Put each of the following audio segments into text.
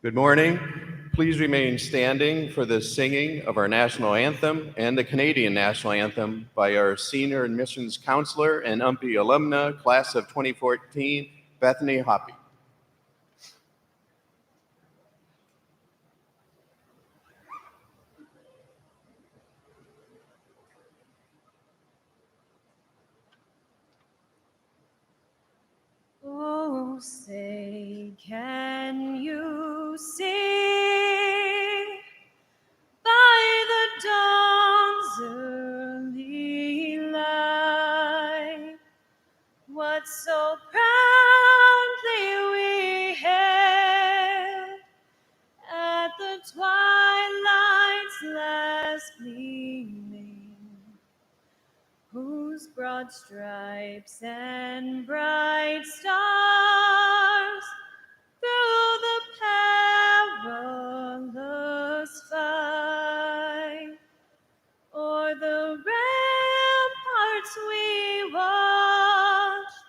Good morning. Please remain standing for the singing of our national anthem and the Canadian national anthem by our senior admissions counselor and UMPI alumna, class of 2014, Bethany Hoppy. Oh, say, can you see by the dawn's early light what so proudly we hailed at the twilight's last gleaming, whose broad stripes and bright stars through the perilous fight o'er the ramparts we watched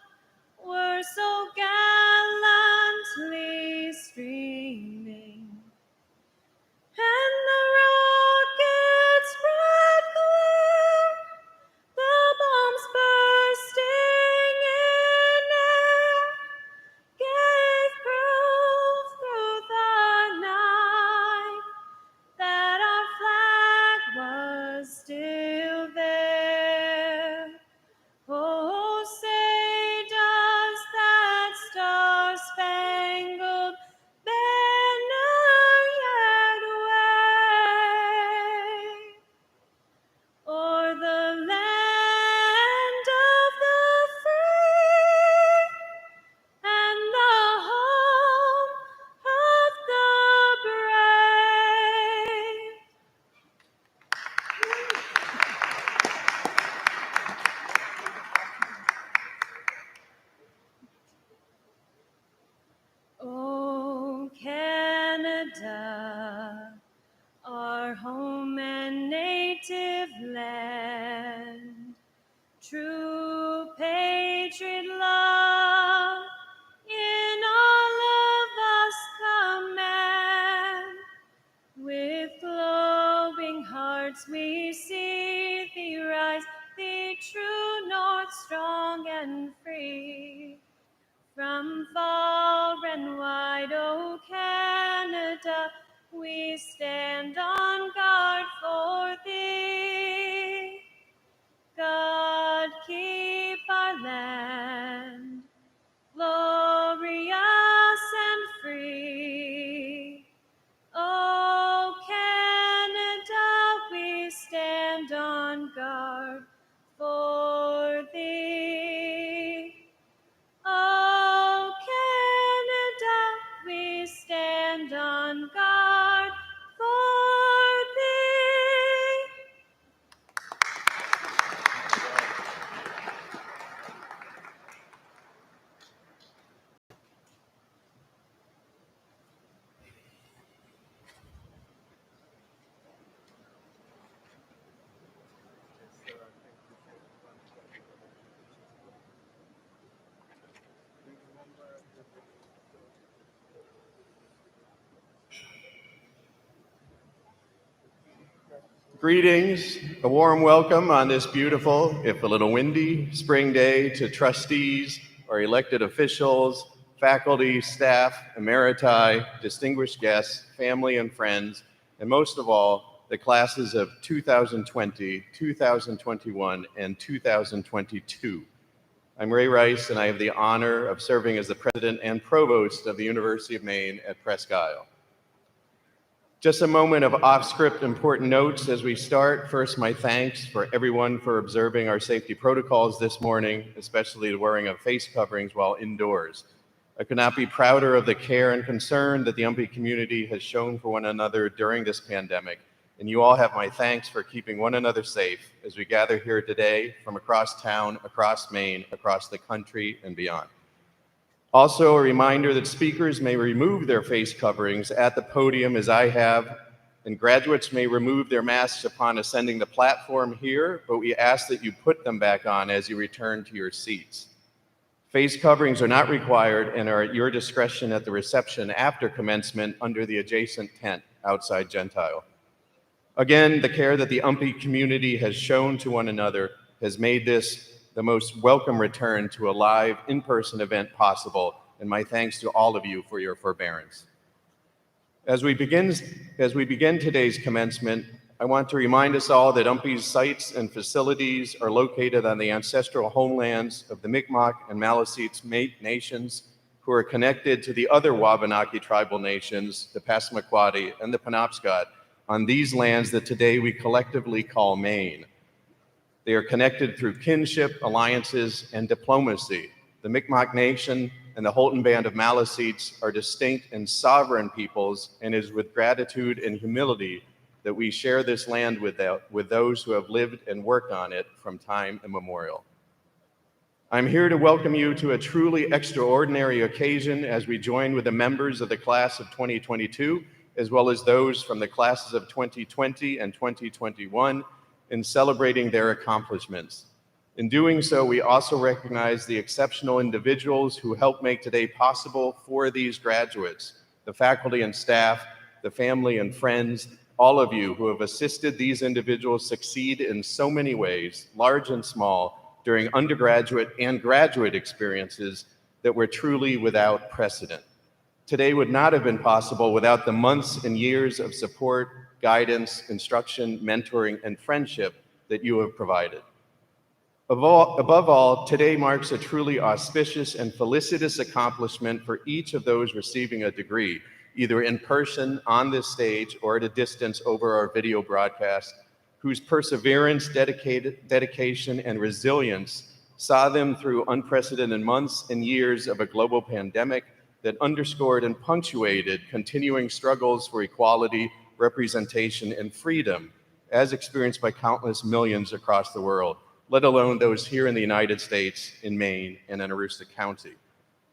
were so gallantly streaming, and the rocket's red glare, the bombs bursting in air, gave proof through the night that our flag was still there. Oh, say does that star-spangled banner yet wave o'er the land of the free and the home of the brave? Oh, Canada, our home and native land, true patriot love in all of us command. With glowing hearts we see thee rise, the true north, strong and free. From far and wide, O Canada, we stand on guard for thee. God keep our land glorious and free. O Canada, we stand on guard for thee. Oh, Canada, we stand on guard for thee. Greetings, a warm welcome on this beautiful, if a little windy, spring day to trustees, our elected officials, faculty, staff, emeriti, distinguished guests, family and friends, and most of all, the classes of 2020, 2021, and 2022. I'm Ray Rice, and I have the honor of serving as the president and provost of the University of Maine at Presque Isle. Just a moment of off-script important notes as we start. First, my thanks for everyone for observing our safety protocols this morning, especially the wearing of face coverings while indoors. I could not be prouder of the care and concern that the UMPI community has shown for one another during this pandemic, and you all have my thanks for keeping one another safe as we gather here today from across town, across Maine, across the country, and beyond. Also, a reminder that speakers may remove their face coverings at the podium as I have, and graduates may remove their masks upon ascending the platform here, but we ask that you put them back on as you return to your seats. Face coverings are not required and are at your discretion at the reception after commencement under the adjacent tent outside Gentile. Again, the care that the UMPI community has shown to one another has made this the most welcome return to a live, in-person event possible, and my thanks to all of you for your forbearance. As we begin today's commencement, I want to remind us all that UMPI's sites and facilities are located on the ancestral homelands of the Mi'kmaq and Maliseets nations, who are connected to the other Wabanaki tribal nations, the Passamaquoddy and the Penobscot, on these lands that today we collectively call Maine. They are connected through kinship, alliances, and diplomacy. The Mi'kmaq Nation and the Holton Band of Maliseets are distinct and sovereign peoples, and it is with gratitude and humility that we share this land with those who have lived and worked on it from time immemorial. I'm here to welcome you to a truly extraordinary occasion as we join with the members of the class of 2022, as well as those from the classes of 2020 and 2021, in celebrating their accomplishments. In doing so, we also recognize the exceptional individuals who helped make today possible for these graduates, the faculty and staff, the family and friends, all of you who have assisted these individuals succeed in so many ways, large and small, during undergraduate and graduate experiences that were truly without precedent. Today would not have been possible without the months and years of support, guidance, instruction, mentoring, and friendship that you have provided. Above all, today marks a truly auspicious and felicitous accomplishment for each of those receiving a degree, either in person on this stage or at a distance over our video broadcast, whose perseverance, dedication, and resilience saw them through unprecedented months and years of a global pandemic that underscored and punctuated continuing struggles for equality, representation, and freedom, as experienced by countless millions across the world, let alone those here in the United States, in Maine, and in Aroostook County.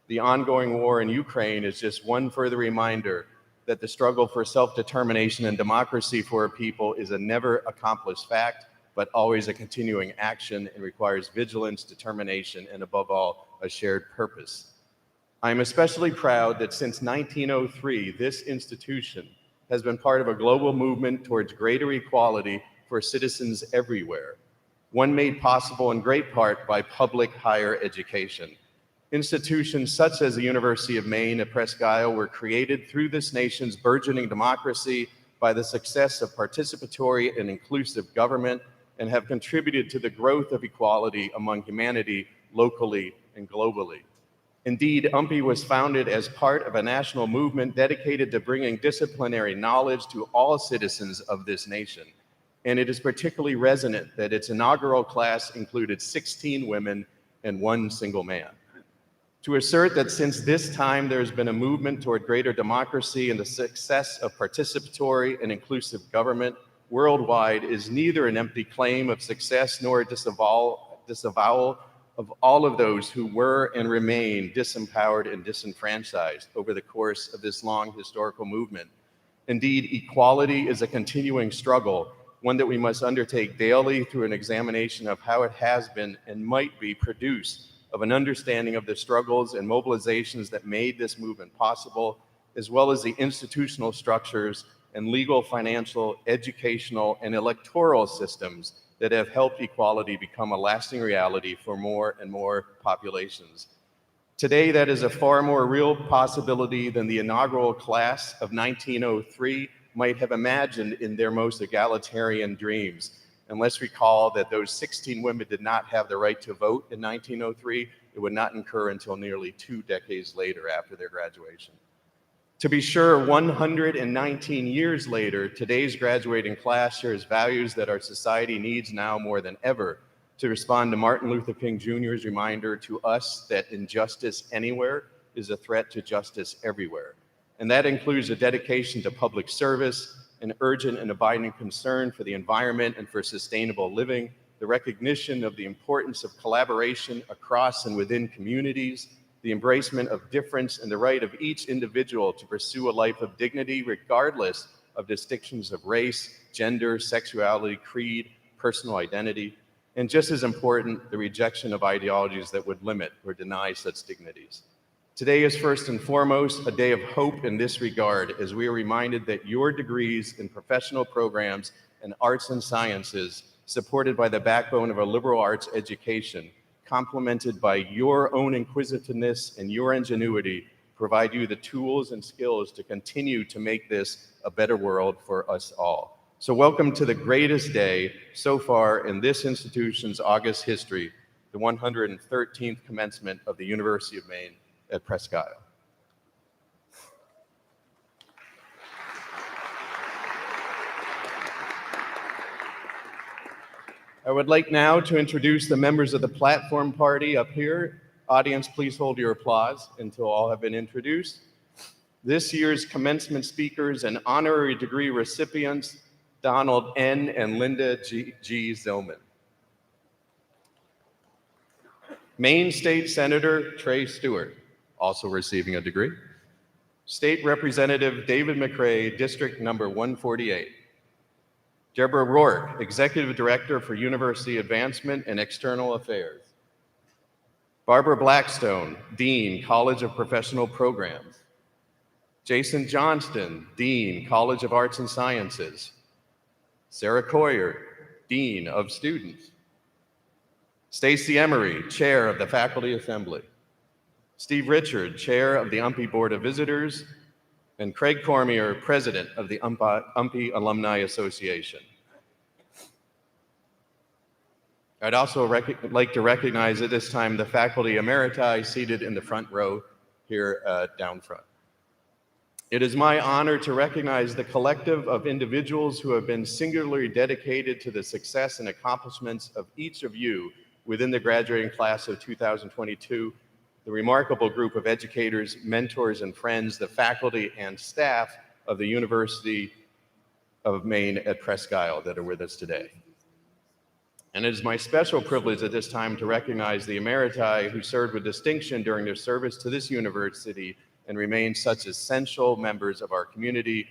The ongoing war in Ukraine is just one further reminder that the struggle for self-determination and democracy for a people is a never accomplished fact, but always a continuing action, and requires vigilance, determination, and above all, a shared purpose. I am especially proud that since 1903, this institution has been part of a global movement towards greater equality for citizens everywhere, one made possible in great part by public higher education. Institutions such as the University of Maine at Presque Isle were created through this nation's burgeoning democracy by the success of participatory and inclusive government, and have contributed to the growth of equality among humanity locally and globally. Indeed, UMPI was founded as part of a national movement dedicated to bringing disciplinary knowledge to all citizens of this nation. And it is particularly resonant that its inaugural class included 16 women and one single man. To assert that since this time there's been a movement toward greater democracy and the success of participatory and inclusive government worldwide is neither an empty claim of success nor a disavowal of all of those who were and remain disempowered and disenfranchised over the course of this long historical movement. Indeed, equality is a continuing struggle, one that we must undertake daily through an examination of how it has been and might be produced, of an understanding of the struggles and mobilizations that made this movement possible, as well as the institutional structures and legal, financial, educational, and electoral systems that have helped equality become a lasting reality for more and more populations. Today, that is a far more real possibility than the inaugural class of 1903 might have imagined in their most egalitarian dreams. And let's recall that those 16 women did not have the right to vote in 1903. It would not occur until nearly 2 decades later after their graduation. To be sure, 119 years later, today's graduating class shares values that our society needs now more than ever to respond to Martin Luther King Jr.'s reminder to us that injustice anywhere is a threat to justice everywhere. And that includes a dedication to public service, an urgent and abiding concern for the environment and for sustainable living, the recognition of the importance of collaboration across and within communities, the embracement of difference and the right of each individual to pursue a life of dignity regardless of distinctions of race, gender, sexuality, creed, personal identity. And just as important, the rejection of ideologies that would limit or deny such dignities. Today is first and foremost a day of hope in this regard, as we are reminded that your degrees in professional programs and arts and sciences, supported by the backbone of a liberal arts education, complemented by your own inquisitiveness and your ingenuity, provide you the tools and skills to continue to make this a better world for us all. So welcome to the greatest day so far in this institution's august history, the 113th commencement of the University of Maine at Presque Isle. I would like now to introduce the members of the platform party up here. Audience, please hold your applause until all have been introduced. This year's commencement speakers and honorary degree recipients, Donald N. and Linda G. Zillman. Maine State Senator Trey Stewart, also receiving a degree. State Representative David McRae, District Number 148. Deborah Rourke, Executive Director for University Advancement and External Affairs. Barbara Blackstone, Dean, College of Professional Programs. Jason Johnston, Dean, College of Arts and Sciences. Sarah Coyer, Dean of Students. Stacy Emery, Chair of the Faculty Assembly. Steve Richard, Chair of the UMPI Board of Visitors, and Craig Cormier, President of the UMPI Alumni Association. I'd also like to recognize at this time the faculty emeriti seated in the front row here down front. It is my honor to recognize the collective of individuals who have been singularly dedicated to the success and accomplishments of each of you within the graduating class of 2022, the remarkable group of educators, mentors, and friends, the faculty and staff of the University of Maine at Presque Isle that are with us today. And it is my special privilege at this time to recognize the emeriti who served with distinction during their service to this university and remain such essential members of our community: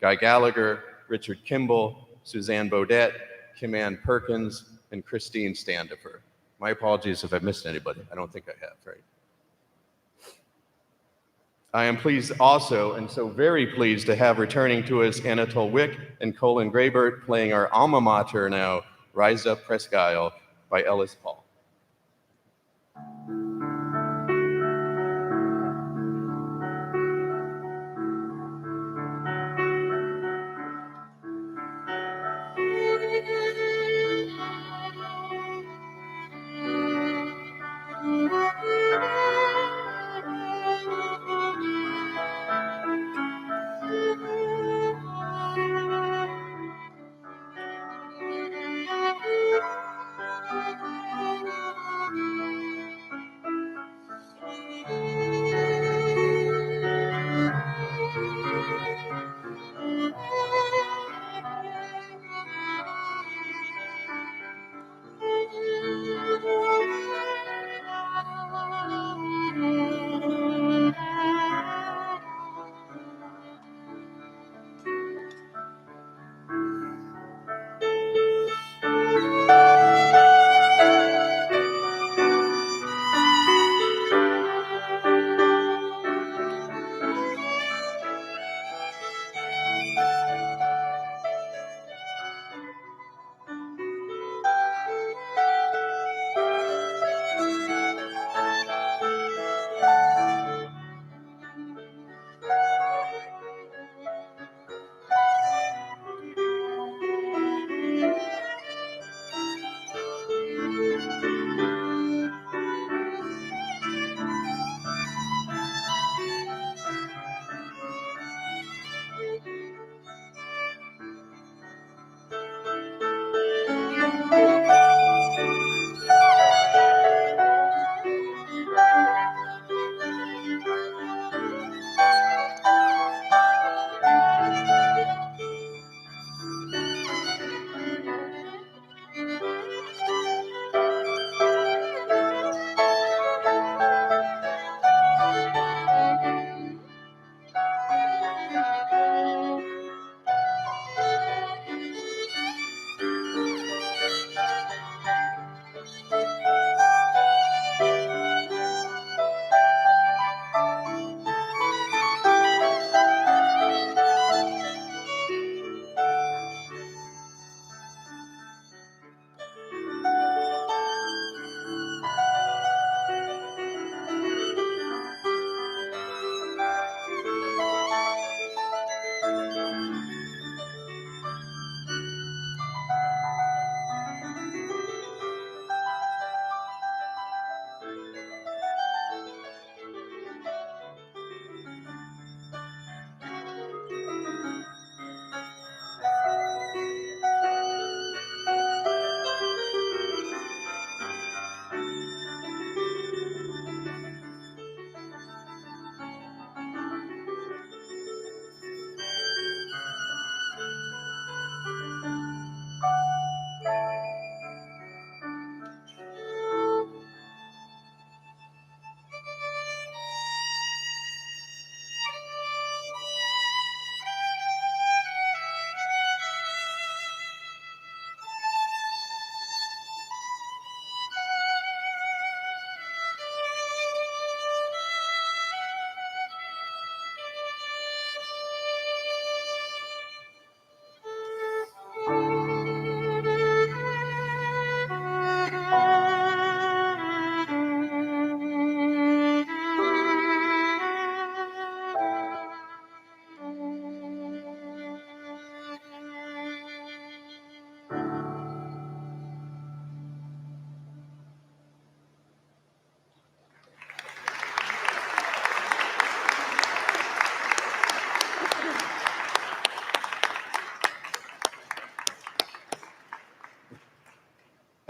Guy Gallagher, Richard Kimball, Suzanne Bodette, Kim Ann Perkins, and Christine Standifer. My apologies if I missed anybody. I don't think I have, right? I am pleased also, and so very pleased, to have returning to us Anatole Wick and Colin Graybert playing our alma mater now, Rise Up Presque Isle by Ellis Paul.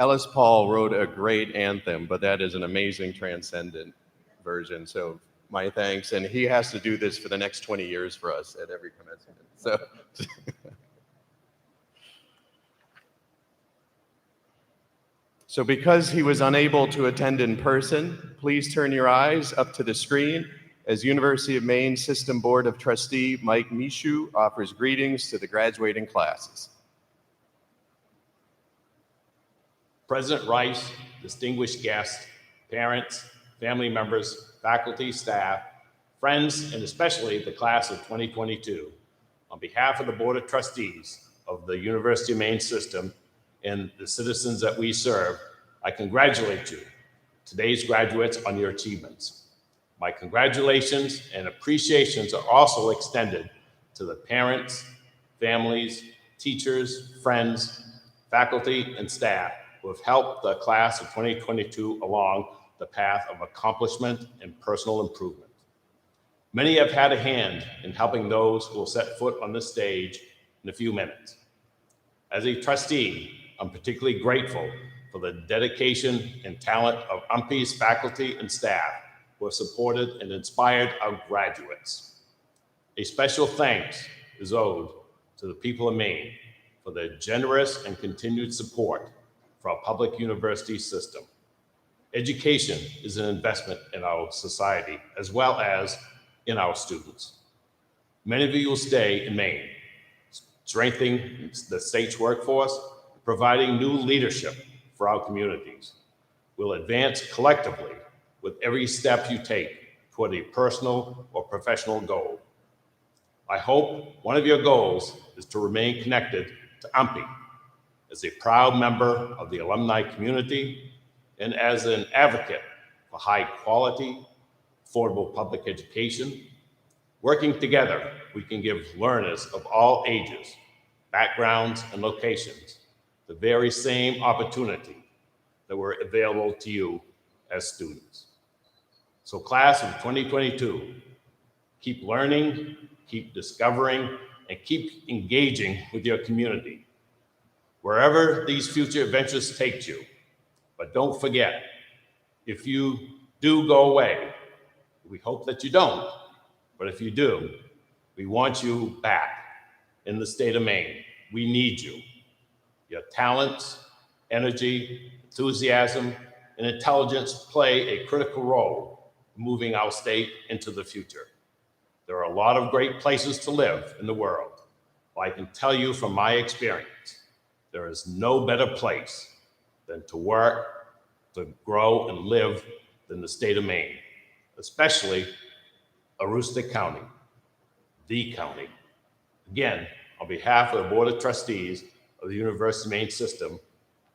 Ellis Paul wrote a great anthem, but that is an amazing transcendent version. So my thanks. And he has to do this for the next 20 years for us at every commencement. So. So because he was unable to attend in person, please turn your eyes up to the screen as University of Maine System Board of Trustee Mike Mishu offers greetings to the graduating classes. President Rice, distinguished guests, parents, family members, faculty, staff, friends, and especially the class of 2022, on behalf of the Board of Trustees of the University of Maine System and the citizens that we serve, I congratulate you, today's graduates, on your achievements. My congratulations and appreciations are also extended to the parents, families, teachers, friends, faculty, and staff who have helped the class of 2022 along the path of accomplishment and personal improvement. Many have had a hand in helping those who will set foot on this stage in a few minutes. As a trustee, I'm particularly grateful for the dedication and talent of UMPI's faculty and staff who have supported and inspired our graduates. A special thanks is owed to the people of Maine for their generous and continued support for our public university system. Education is an investment in our society as well as in our students. Many of you will stay in Maine, strengthening the state's workforce, providing new leadership for our communities. We'll advance collectively with every step you take toward a personal or professional goal. I hope one of your goals is to remain connected to UMPI as a proud member of the alumni community and as an advocate for high quality, affordable public education. Working together, we can give learners of all ages, backgrounds, and locations the very same opportunity that were available to you as students. So class of 2022, keep learning, keep discovering, and keep engaging with your community, wherever these future adventures take you. But don't forget, if you do go away, we hope that you don't, but if you do, we want you back in the state of Maine. We need you. Your talents, energy, enthusiasm, and intelligence play a critical role in moving our state into the future. There are a lot of great places to live in the world. But I can tell you from my experience, there is no better place than to work, to grow, and live than the state of Maine, especially Aroostook County, the county. Again, on behalf of the Board of Trustees of the University of Maine System,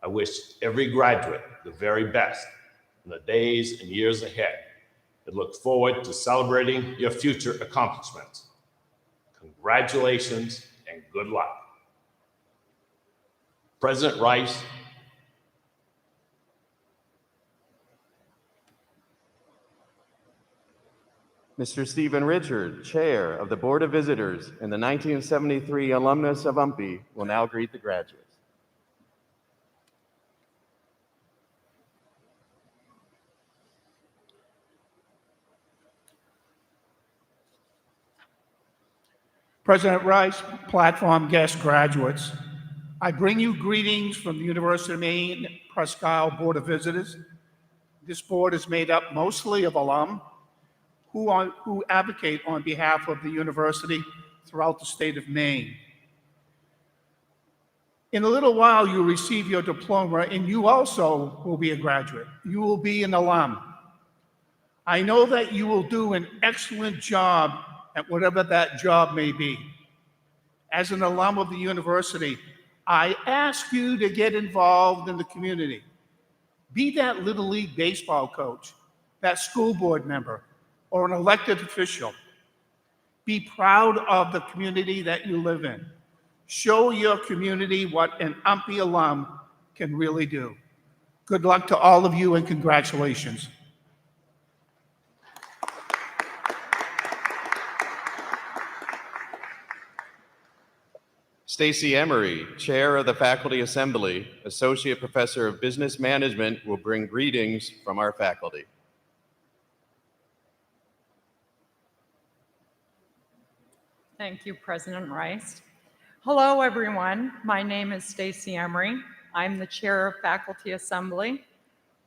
I wish every graduate the very best in the days and years ahead and look forward to celebrating your future accomplishments. Congratulations and good luck. President Rice, Mr. Stephen Richard, Chair of the Board of Visitors and the 1973 alumnus of UMPI, will now greet the graduates. President Rice, platform guests, graduates, I bring you greetings from the University of Maine Presque Isle Board of Visitors. This board is made up mostly of alum who advocate on behalf of the university throughout the state of Maine. In a little while, you'll receive your diploma, and you also will be a graduate. You will be an alum. I know that you will do an excellent job at whatever that job may be. As an alum of the university, I ask you to get involved in the community. Be that Little League baseball coach, that school board member, or an elected official. Be proud of the community that you live in. Show your community what an UMPI alum can really do. Good luck to all of you and congratulations. Stacy Emery, Chair of the Faculty Assembly, Associate Professor of Business Management, will bring greetings from our faculty. Thank you, President Rice. Hello, everyone. My name is Stacy Emery. I'm the Chair of Faculty Assembly.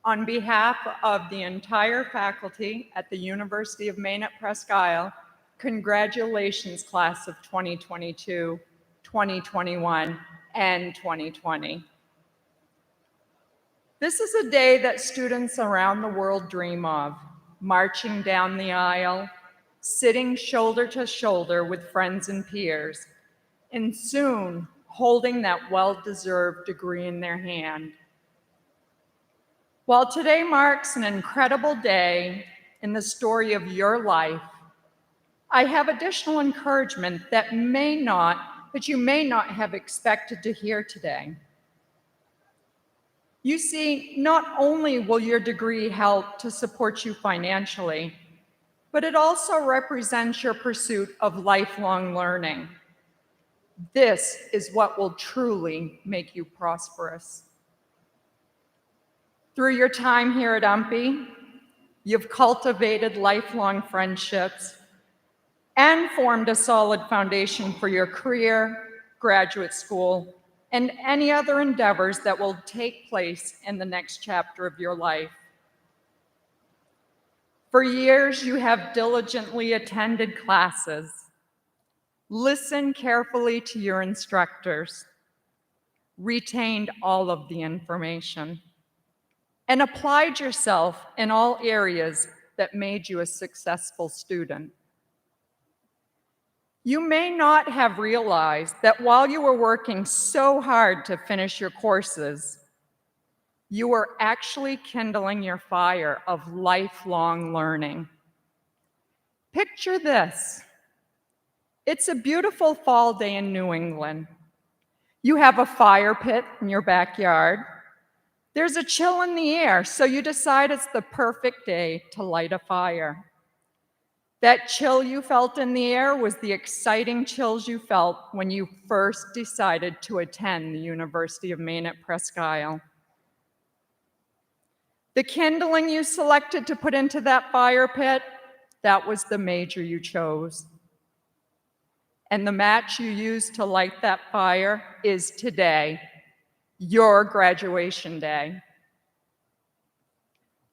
On behalf of the entire faculty at the University of Maine at Presque Isle, congratulations, class of 2022, 2021, and 2020. This is a day that students around the world dream of, marching down the aisle, sitting shoulder to shoulder with friends and peers, and soon holding that well-deserved degree in their hand. While today marks an incredible day in the story of your life, I have additional encouragement that you may not have expected to hear today. You see, not only will your degree help to support you financially, but it also represents your pursuit of lifelong learning. This is what will truly make you prosperous. Through your time here at UMPI, you've cultivated lifelong friendships and formed a solid foundation for your career, graduate school, and any other endeavors that will take place in the next chapter of your life. For years, you have diligently attended classes, listened carefully to your instructors, retained all of the information, and applied yourself in all areas that made you a successful student. You may not have realized that while you were working so hard to finish your courses, you were actually kindling your fire of lifelong learning. Picture this. It's a beautiful fall day in New England. You have a fire pit in your backyard. There's a chill in the air, so you decide it's the perfect day to light a fire. That chill you felt in the air was the exciting chills you felt when you first decided to attend the University of Maine at Presque Isle. The kindling you selected to put into that fire pit, that was the major you chose. And the match you used to light that fire is today, your graduation day.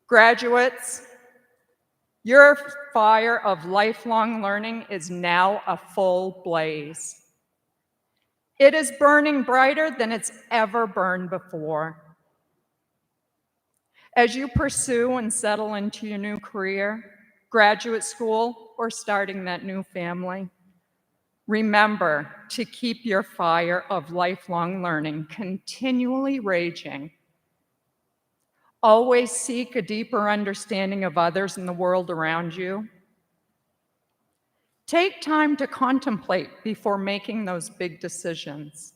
Graduates, your fire of lifelong learning is now a full blaze. It is burning brighter than it's ever burned before. As you pursue and settle into your new career, graduate school, or starting that new family, remember to keep your fire of lifelong learning continually raging. Always seek a deeper understanding of others and the world around you. Take time to contemplate before making those big decisions.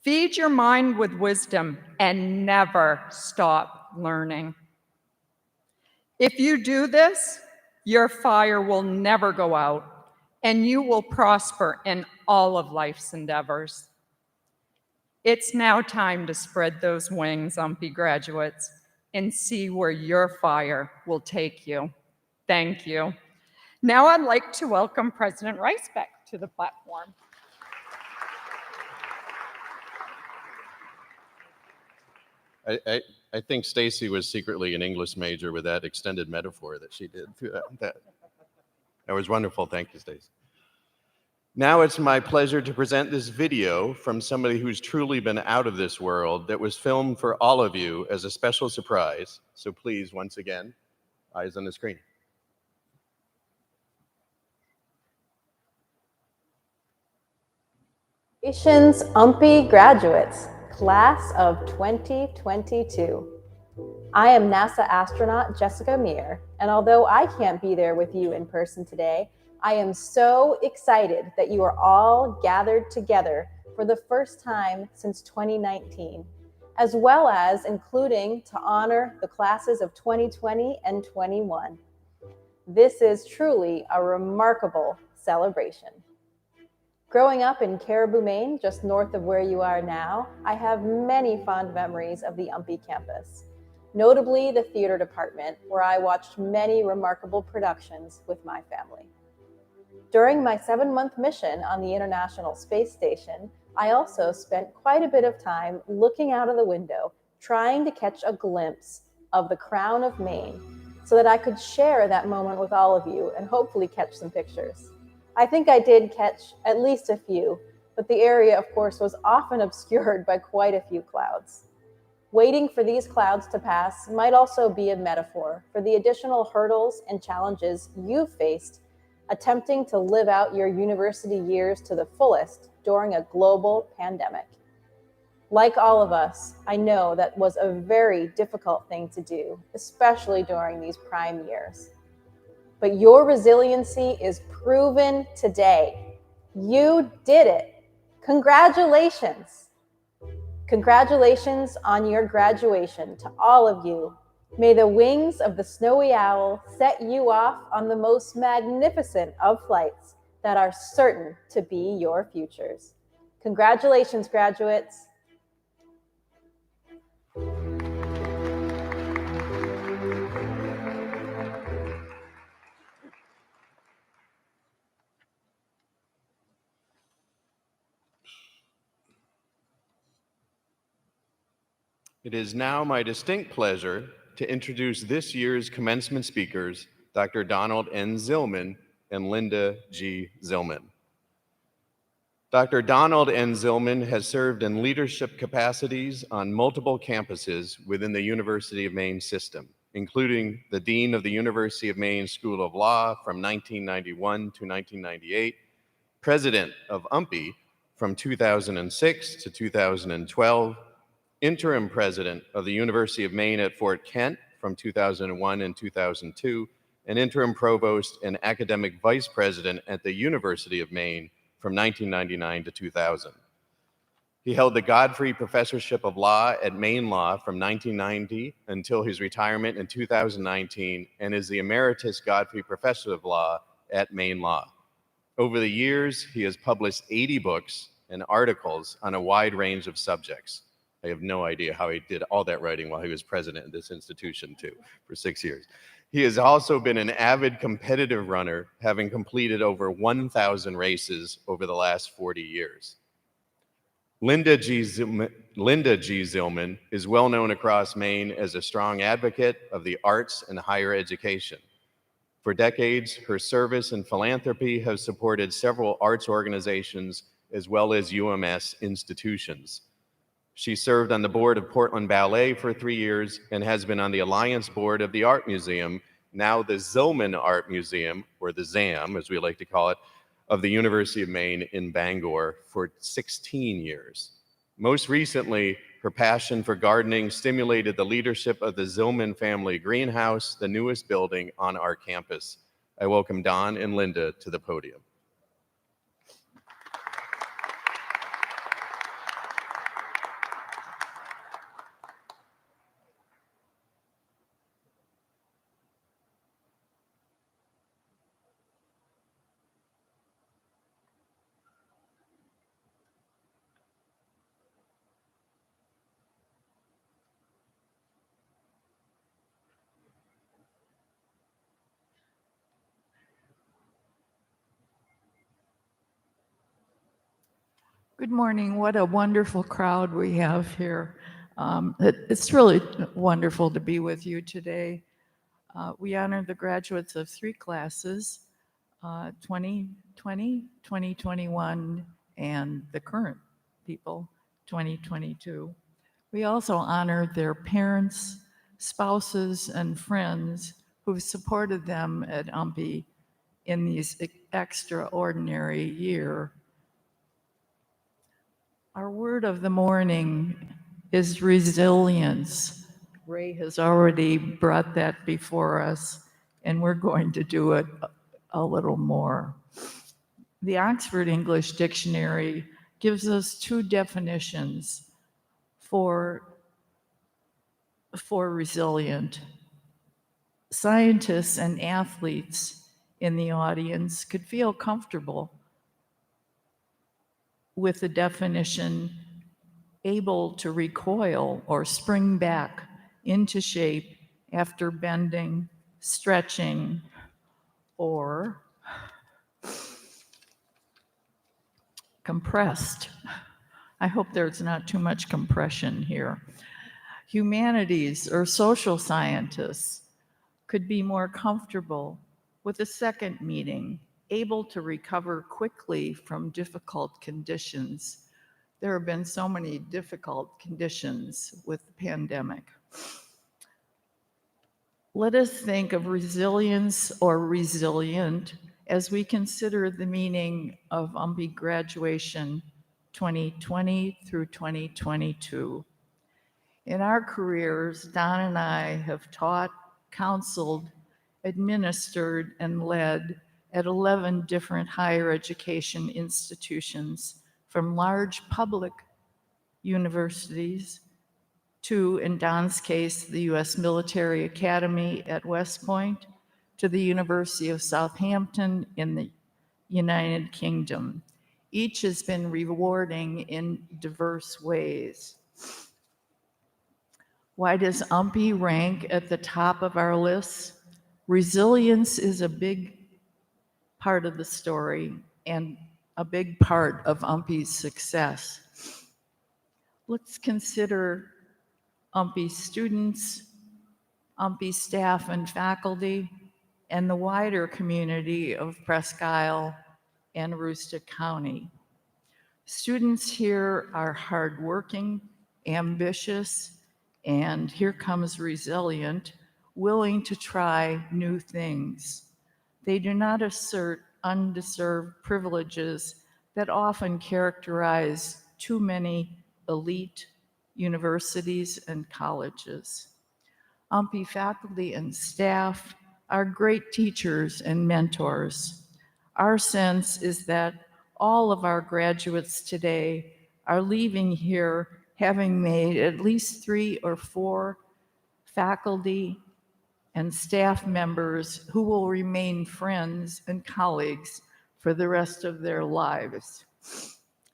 Feed your mind with wisdom and never stop learning. If you do this, your fire will never go out, and you will prosper in all of life's endeavors. It's now time to spread those wings, UMPI graduates, and see where your fire will take you. Thank you. Now I'd like to welcome President Rice back to the platform. I think Stacy was secretly an English major with that extended metaphor that she did. That was wonderful. Thank you, Stacy. Now it's my pleasure to present this video from somebody who's truly been out of this world that was filmed for all of you as a special surprise. So please, once again, eyes on the screen. Congratulations, UMPI graduates, class of 2022. I am NASA astronaut Jessica Meir, and although I can't be there with you in person today, I am so excited that you are all gathered together for the first time since 2019, as well as including to honor the classes of 2020 and 21. This is truly a remarkable celebration. Growing up in Caribou, Maine, just north of where you are now, I have many fond memories of the UMPI campus, notably the theater department, where I watched many remarkable productions with my family. During my 7-month mission on the International Space Station, I also spent quite a bit of time looking out of the window, trying to catch a glimpse of the crown of Maine so that I could share that moment with all of you and hopefully catch some pictures. I think I did catch at least a few, but the area, of course, was often obscured by quite a few clouds. Waiting for these clouds to pass might also be a metaphor for the additional hurdles and challenges you've faced attempting to live out your university years to the fullest during a global pandemic. Like all of us, I know that was a very difficult thing to do, especially during these prime years. But your resiliency is proven today. You did it. Congratulations. Congratulations on your graduation to all of you. May the wings of the snowy owl set you off on the most magnificent of flights that are certain to be your futures. Congratulations, graduates. It is now my distinct pleasure to introduce this year's commencement speakers, Dr. Donald N. Zillman and Linda G. Zillman. Dr. Donald N. Zillman has served in leadership capacities on multiple campuses within the University of Maine system, including the Dean of the University of Maine School of Law from 1991 to 1998, President of UMPI from 2006 to 2012, Interim President of the University of Maine at Fort Kent from 2001 and 2002, and Interim Provost and Academic Vice President at the University of Maine from 1999 to 2000. He held the Godfrey Professorship of Law at Maine Law from 1990 until his retirement in 2019, and is the Emeritus Godfrey Professor of Law at Maine Law. Over the years, he has published 80 books and articles on a wide range of subjects. I have no idea how he did all that writing while he was president of this institution too, for 6 years. He has also been an avid competitive runner, having completed over 1,000 races over the last 40 years. Linda G. Zillman is well known across Maine as a strong advocate of the arts and higher education. For decades, her service and philanthropy have supported several arts organizations as well as UMS institutions. She served on the board of Portland Ballet for 3 years and has been on the Alliance board of the Art Museum, now the Zillman Art Museum, or the ZAM as we like to call it, of the University of Maine in Bangor for 16 years. Most recently, her passion for gardening stimulated the leadership of the Zillman Family Greenhouse, the newest building on our campus. I welcome Don and Linda to the podium. Good morning. What a wonderful crowd we have here. It's really wonderful to be with you today. We honor the graduates of 3 classes, 2020, 2021, and the current people, 2022. We also honor their parents, spouses, and friends who've supported them at UMPI in this extraordinary year. Our word of the morning is resilience. Ray has already brought that before us, and we're going to do it a little more. The Oxford English Dictionary gives us 2 definitions for resilient. Scientists and athletes in the audience could feel comfortable with the definition able to recoil or spring back into shape after bending, stretching, or compressed. I hope there's not too much compression here. Humanities or social scientists could be more comfortable with a second meaning, able to recover quickly from difficult conditions. There have been so many difficult conditions with the pandemic. Let us think of resilience or resilient as we consider the meaning of UMPI graduation 2020 through 2022. In our careers, Don and I have taught, counseled, administered, and led at 11 different higher education institutions, from large public universities to, in Don's case, the U.S. Military Academy at West Point, to the University of Southampton in the United Kingdom. Each has been rewarding in diverse ways. Why does UMPI rank at the top of our list? Resilience is a big part of the story and a big part of UMPI's success. Let's consider UMPI students, UMPI staff and faculty, and the wider community of Presque Isle and Aroostook County. Students here are hardworking, ambitious, and here comes resilient, willing to try new things. They do not assert undeserved privileges that often characterize too many elite universities and colleges. UMPI faculty and staff are great teachers and mentors. Our sense is that all of our graduates today are leaving here having made at least 3 or 4 faculty and staff members who will remain friends and colleagues for the rest of their lives.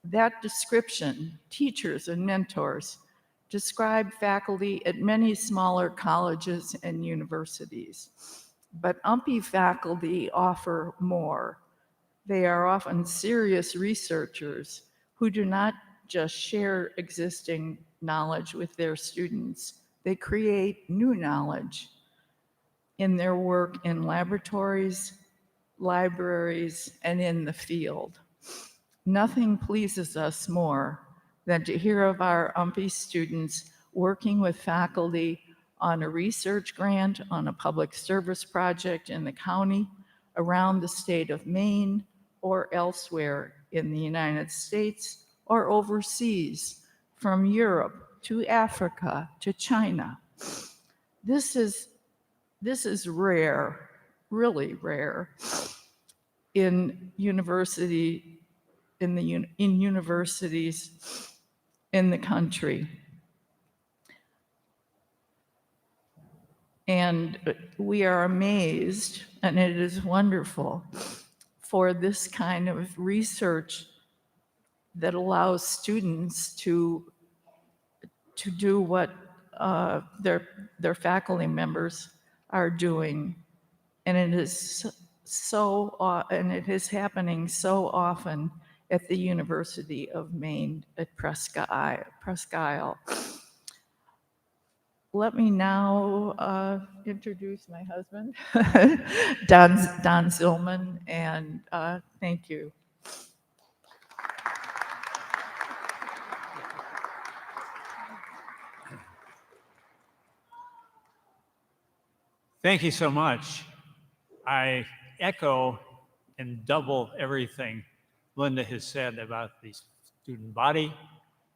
That description, teachers and mentors, describe faculty at many smaller colleges and universities. But UMPI faculty offer more. They are often serious researchers who do not just share existing knowledge with their students. They create new knowledge in their work in laboratories, libraries, and in the field. Nothing pleases us more than to hear of our UMPI students working with faculty on a research grant, on a public service project in the county, around the state of Maine, or elsewhere in the United States, or overseas, from Europe to Africa to China. This is rare, really rare, in universities in the country. And we are amazed, and it is wonderful, for this kind of research that allows students to do what their faculty members are doing. And it is and it is happening so often at the University of Maine at Presque Isle. Let me now introduce my husband, Don Zillman, and thank you. Thank you so much. I echo and double everything Linda has said about the student body,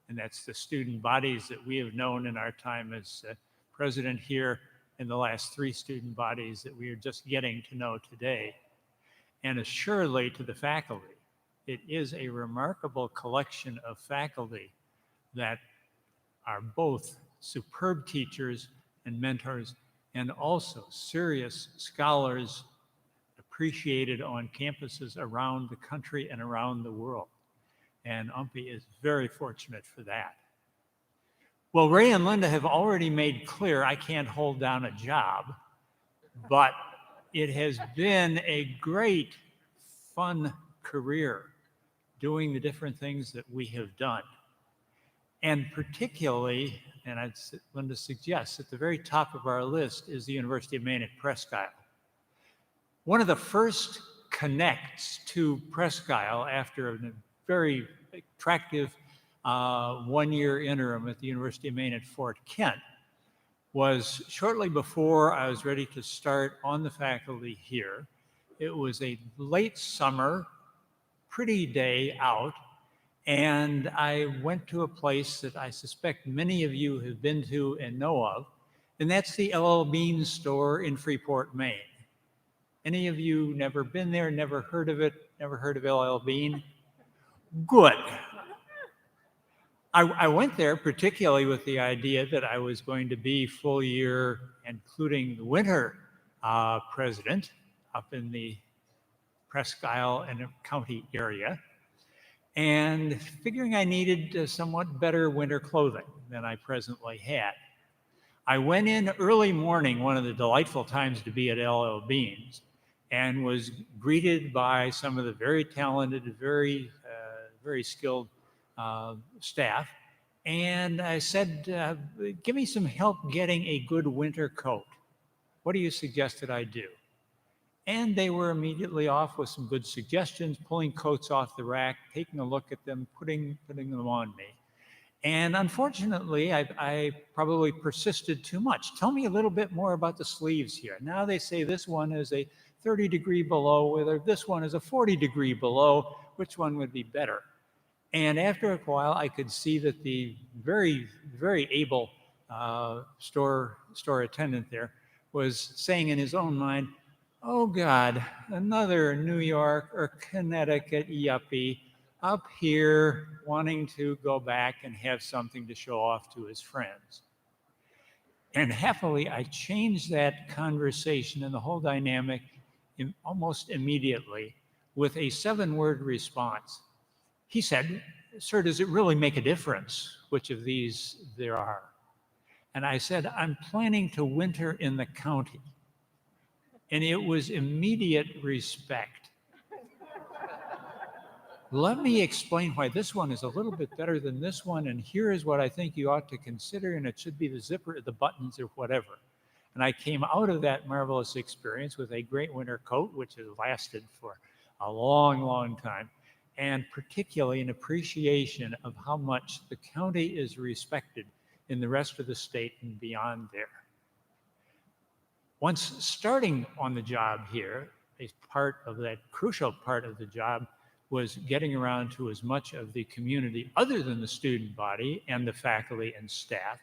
and that's the student bodies that we have known in our time as president here, and the last 3 student bodies that we are just getting to know today. And assuredly to the faculty, it is a remarkable collection of faculty that are both superb teachers and mentors, and also serious scholars appreciated on campuses around the country and around the world. and UMPI is very fortunate for that. Well, Ray and Linda have already made clear I can't hold down a job, but it has been a great, fun career doing the different things that we have done. And particularly, and Linda suggests, at the very top of our list is the University of Maine at Presque Isle. One of the first connects to Presque Isle after a very attractive one-year interim at the University of Maine at Fort Kent was shortly before I was ready to start on the faculty here. It was a late summer, pretty day out, and I went to a place that I suspect many of you have been to and know of, and that's the LL Bean store in Freeport, Maine. Any of you never been there, never heard of it, never heard of LL Bean? Good. I went there particularly with the idea that I was going to be full year, including the winter president up in the Presque Isle and County area, and figuring I needed somewhat better winter clothing than I presently had. I went in early morning, one of the delightful times to be at LL Bean's, and was greeted by some of the very talented, very skilled staff. And I said, give me some help getting a good winter coat. What do you suggest that I do? And they were immediately off with some good suggestions, pulling coats off the rack, taking a look at them, putting them on me. And unfortunately, I probably persisted too much. Tell me a little bit more about the sleeves here. Now they say this one is a 30-degree below, whether this one is a 40-degree below, which one would be better? And after a while, I could see that the very, very able store attendant there was saying in his own mind, oh God, another New York or Connecticut yuppie up here wanting to go back and have something to show off to his friends. And happily, I changed that conversation and the whole dynamic almost immediately with a 7-word response. He said, sir, does it really make a difference which of these there are? And I said, I'm planning to winter in the county. And it was immediate respect. Let me explain why this one is a little bit better than this one, and here is what I think you ought to consider, and it should be the zipper, the buttons, or whatever. And I came out of that marvelous experience with a great winter coat, which has lasted for a long, long time, and particularly an appreciation of how much the county is respected in the rest of the state and beyond there. Once starting on the job here, a part of that crucial part of the job was getting around to as much of the community other than the student body and the faculty and staff,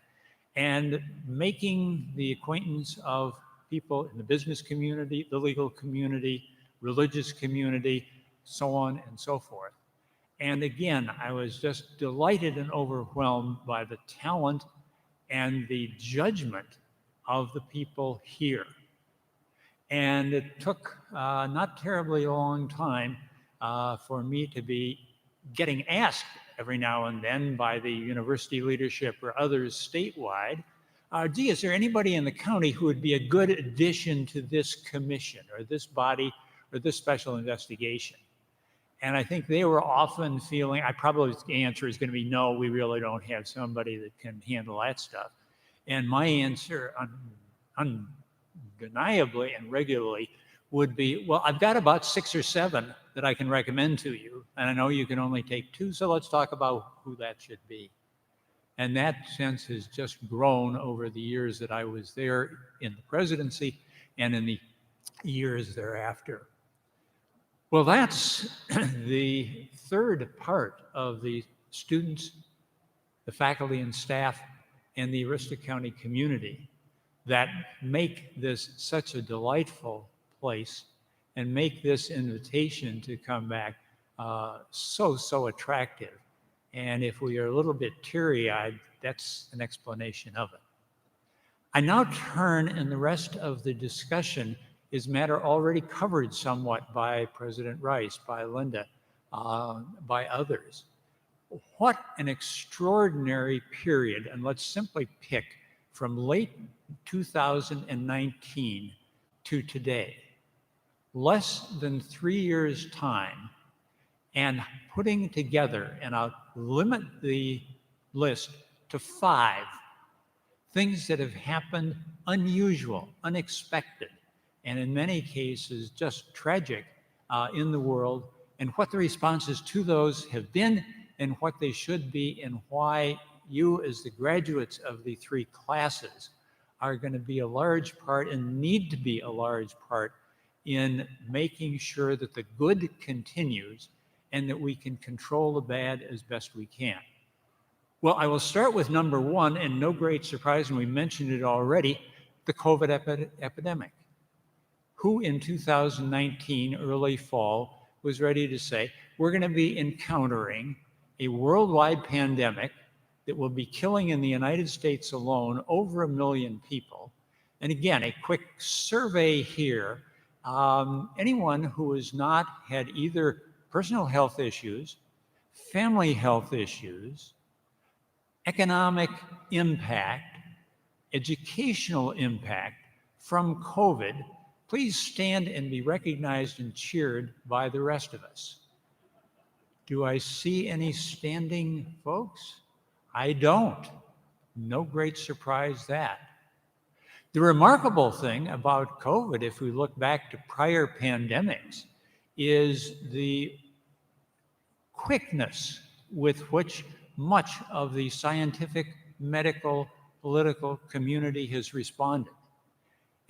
and making the acquaintance of people in the business community, the legal community, religious community, so on and so forth. And again, I was just delighted and overwhelmed by the talent and the judgment of the people here. And it took not terribly long time for me to be getting asked every now and then by the university leadership or others statewide, gee, is there anybody in the county who would be a good addition to this commission or this body or this special investigation? And I think they were often feeling, the answer is going to be no, we really don't have somebody that can handle that stuff. And my answer, undeniably and regularly, would be, well, I've got about 6 or 7 that I can recommend to you. And I know you can only take 2, so let's talk about who that should be. And that sense has just grown over the years that I was there in the presidency and in the years thereafter. Well, that's the third part of the students, the faculty and staff, and the Aroostook County community that make this such a delightful place and make this invitation to come back so attractive. And if we are a little bit teary-eyed, that's an explanation of it. I now turn, and the rest of the discussion is matter already covered somewhat by President Rice, by Linda, by others. What an extraordinary period. And let's simply pick from late 2019 to today, less than 3 years' time, and putting together, and I'll limit the list to 5 things that have happened unusual, unexpected, and in many cases just tragic in the world, and what the responses to those have been, and what they should be, and why you, as the graduates of the 3 classes, are going to be a large part and need to be a large part in making sure that the good continues and that we can control the bad as best we can. Well, I will start with number 1, and no great surprise, and we mentioned it already, the COVID epidemic. Who in 2019, early fall, was ready to say, we're going to be encountering a worldwide pandemic that will be killing in the United States alone over 1 million people. And again, a quick survey here. Anyone who has not had either personal health issues, family health issues, economic impact, educational impact from COVID, please stand and be recognized and cheered by the rest of us. Do I see any standing folks? I don't. No great surprise that. The remarkable thing about COVID, if we look back to prior pandemics, is the quickness with which much of the scientific, medical, political community has responded.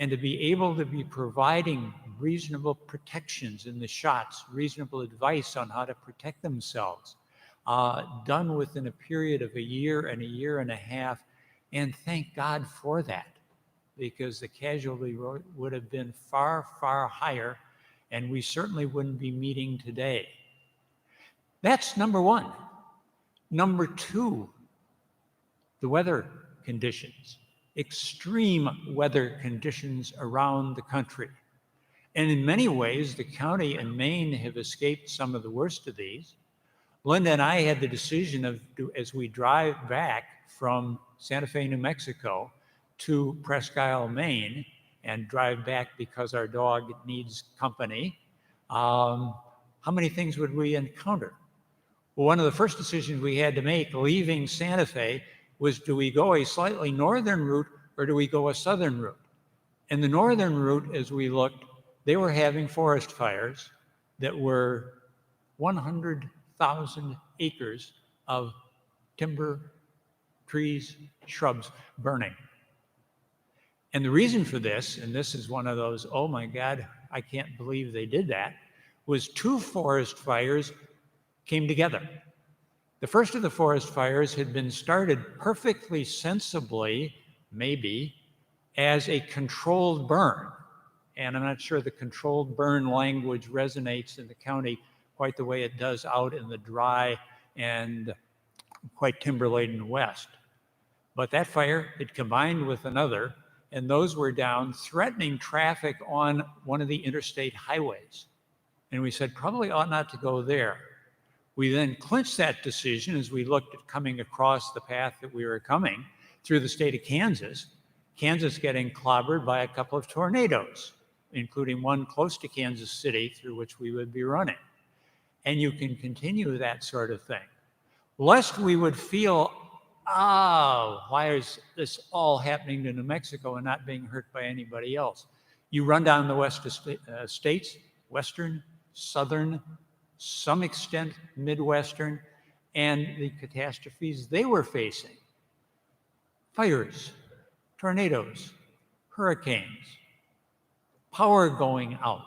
And to be able to be providing reasonable protections in the shots, reasonable advice on how to protect themselves, done within a period of 1 year and 1.5 years. And thank God for that, because the casualty rate would have been far, far higher, and we certainly wouldn't be meeting today. That's number 1. Number 2, the weather conditions. Extreme weather conditions around the country. And in many ways, the county and Maine have escaped some of the worst of these. Linda and I had the decision of, as we drive back from Santa Fe, New Mexico to Presque Isle, Maine, and drive back because our dog needs company, how many things would we encounter? Well, one of the first decisions we had to make leaving Santa Fe was, do we go a slightly northern route or do we go a southern route? And the northern route, as we looked, they were having forest fires that were 100,000 acres of timber, trees, shrubs burning. And the reason for this, and this is one of those, oh my God, I can't believe they did that, was 2 forest fires came together. The first of the forest fires had been started perfectly sensibly, maybe, as a controlled burn. And I'm not sure the controlled burn language resonates in the county quite the way it does out in the dry and quite timber-laden west. But that fire had combined with another, and those were down, threatening traffic on one of the interstate highways. And we said, probably ought not to go there. We then clinched that decision as we looked at coming across the path that we were coming through the state of Kansas. Kansas getting clobbered by a couple of tornadoes, including one close to Kansas City through which we would be running. And you can continue that sort of thing. Lest we would feel, why is this all happening to New Mexico and not being hurt by anybody else? You run down the west states, western, southern, some extent Midwestern, and the catastrophes they were facing. Fires, tornadoes, hurricanes, power going out.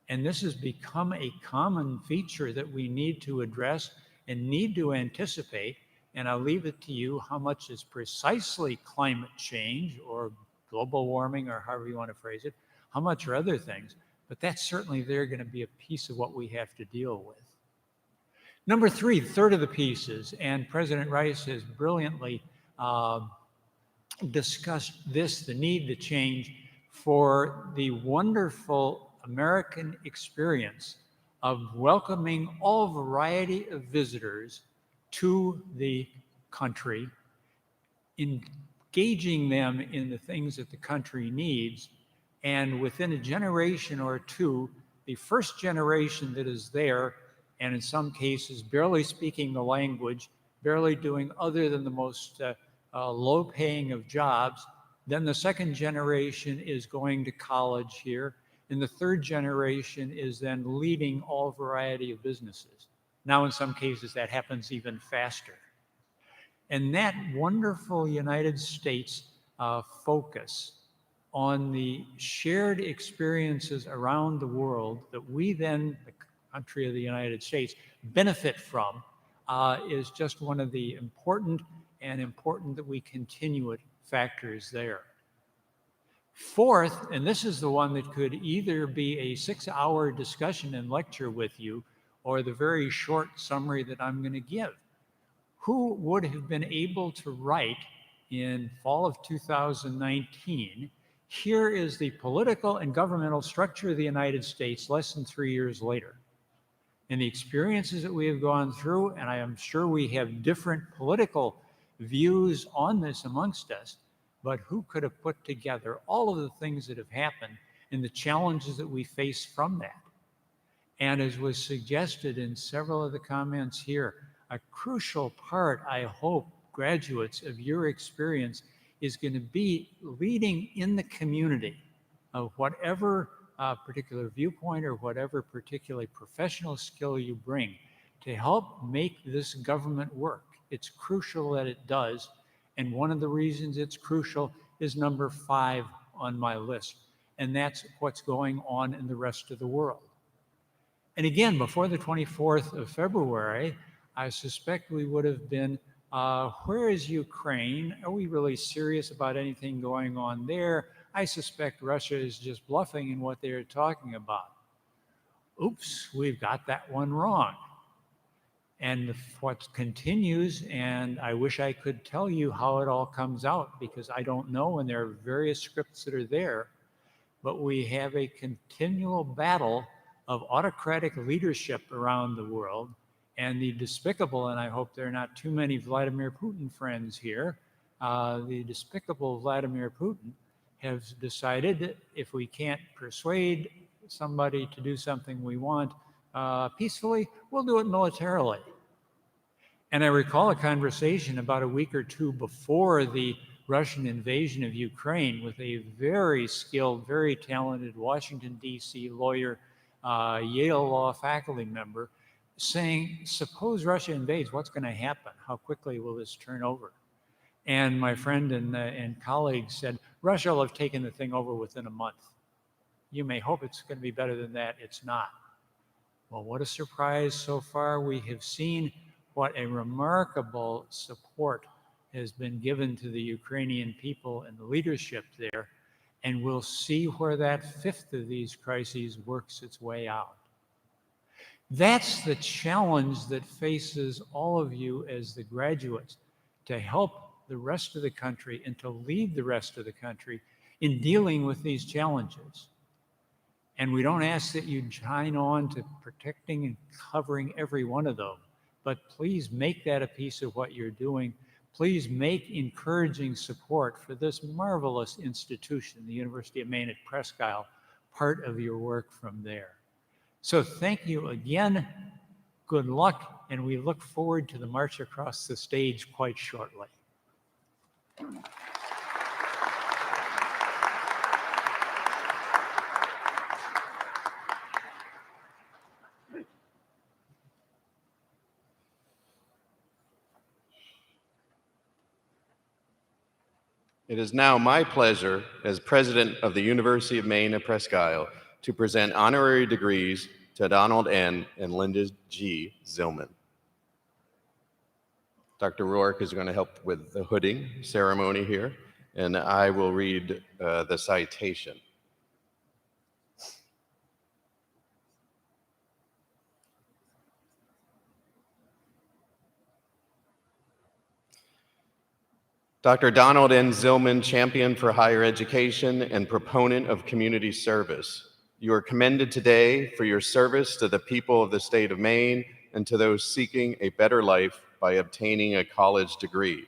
And this has become a common feature that we need to address and need to anticipate. And I'll leave it to you how much is precisely climate change or global warming, or however you want to phrase it, how much are other things. But that's certainly they're going to be a piece of what we have to deal with. Number 3, the third of the pieces, and President Rice has brilliantly discussed this, the need to change for the wonderful American experience of welcoming all variety of visitors to the country, engaging them in the things that the country needs, and within a generation or two, the first generation that is there, and in some cases barely speaking the language, barely doing other than the most low-paying of jobs, then the second generation is going to college here, and the third generation is then leading all variety of businesses. Now, in some cases, that happens even faster. And that wonderful United States focus on the shared experiences around the world that we then, the country of the United States, benefit from is just one of the important that we continue it factors there. Fourth, and this is the one that could either be a 6-hour discussion and lecture with you or the very short summary that I'm going to give. Who would have been able to write in fall of 2019, here is the political and governmental structure of the United States less than 3 years later. And the experiences that we have gone through, and I am sure we have different political views on this amongst us, but who could have put together all of the things that have happened and the challenges that we face from that? And as was suggested in several of the comments here, a crucial part, I hope, graduates, of your experience is going to be leading in the community of whatever particular viewpoint or whatever particularly professional skill you bring to help make this government work. It's crucial that it does. And one of the reasons it's crucial is number 5 on my list. And that's what's going on in the rest of the world. And again, before the 24th of February, I suspect we would have been, where is Ukraine? Are we really serious about anything going on there? I suspect Russia is just bluffing in what they're talking about. Oops, we've got that one wrong. And what continues, and I wish I could tell you how it all comes out because I don't know, and there are various scripts that are there, but we have a continual battle of autocratic leadership around the world, and the despicable, and I hope there are not too many Vladimir Putin friends here, the despicable Vladimir Putin has decided that if we can't persuade somebody to do something we want peacefully, we'll do it militarily. And I recall a conversation about a week or two before the Russian invasion of Ukraine with a very skilled, very talented Washington, D.C. lawyer, Yale Law faculty member, saying, suppose Russia invades, what's going to happen? How quickly will this turn over? And my friend and colleague said, Russia will have taken the thing over within a month. You may hope it's going to be better than that. It's not. Well, what a surprise so far. We have seen what a remarkable support has been given to the Ukrainian people and the leadership there. And we'll see where that 5th of these crises works its way out. That's the challenge that faces all of you as the graduates, to help the rest of the country and to lead the rest of the country in dealing with these challenges. And we don't ask that you join on to protecting and covering every one of them, but please make that a piece of what you're doing. Please make encouraging support for this marvelous institution, the University of Maine at Presque Isle, part of your work from there. So thank you again, good luck, and we look forward to the march across the stage quite shortly. It is now my pleasure as president of the University of Maine at Presque Isle to present honorary degrees to Donald N. and Linda G. Zillman. Dr. Rourke is going to help with the hooding ceremony here, and I will read the citation. Dr. Donald N. Zillman, champion for higher education and proponent of community service. You are commended today for your service to the people of the state of Maine and to those seeking a better life by obtaining a college degree.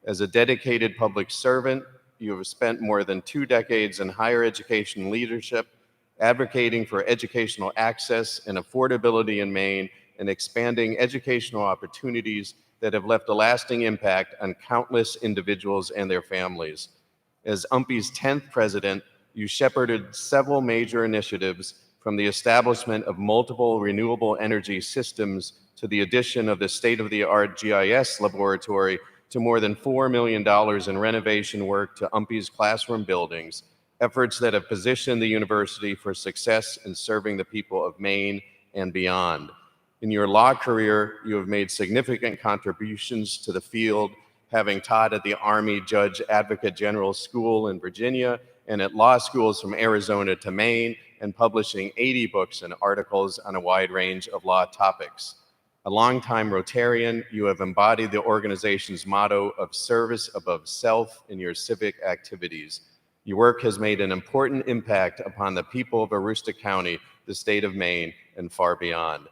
As a dedicated public servant, you have spent more than 2 decades in higher education leadership, advocating for educational access and affordability in Maine and expanding educational opportunities that have left a lasting impact on countless individuals and their families. As UMPI's 10th president, you shepherded several major initiatives, from the establishment of multiple renewable energy systems to the addition of the state-of-the-art GIS laboratory to more than $4 million in renovation work to UMPI's classroom buildings, efforts that have positioned the university for success in serving the people of Maine and beyond. In your law career, you have made significant contributions to the field, having taught at the Army Judge Advocate General School in Virginia and at law schools from Arizona to Maine, and publishing 80 books and articles on a wide range of law topics. A longtime Rotarian, you have embodied the organization's motto of service above self in your civic activities. Your work has made an important impact upon the people of Aroostook County, the state of Maine, and far beyond.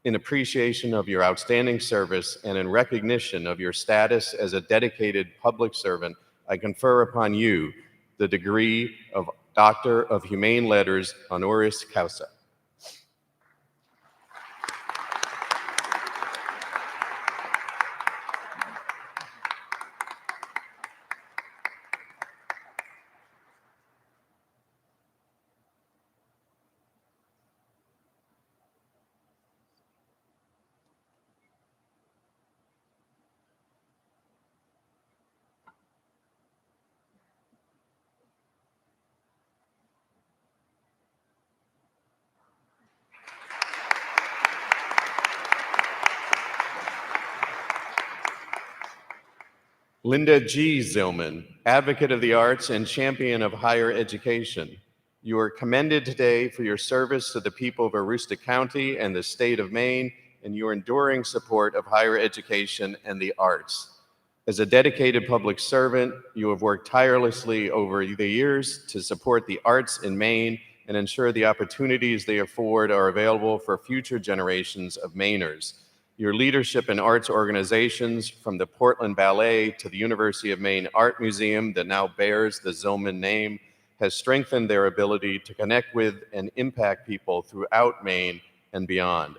In appreciation of your outstanding service and in recognition of your status as a dedicated public servant, I confer upon you the degree of Doctor of Humane Letters, honoris causa. Linda G. Zillman, advocate of the arts and champion of higher education. You are commended today for your service to the people of Aroostook County and the state of Maine, and your enduring support of higher education and the arts. As a dedicated public servant, you have worked tirelessly over the years to support the arts in Maine and ensure the opportunities they afford are available for future generations of Mainers. Your leadership in arts organizations, from the Portland Ballet to the University of Maine Art Museum that now bears the Zillman name, has strengthened their ability to connect with and impact people throughout Maine and beyond.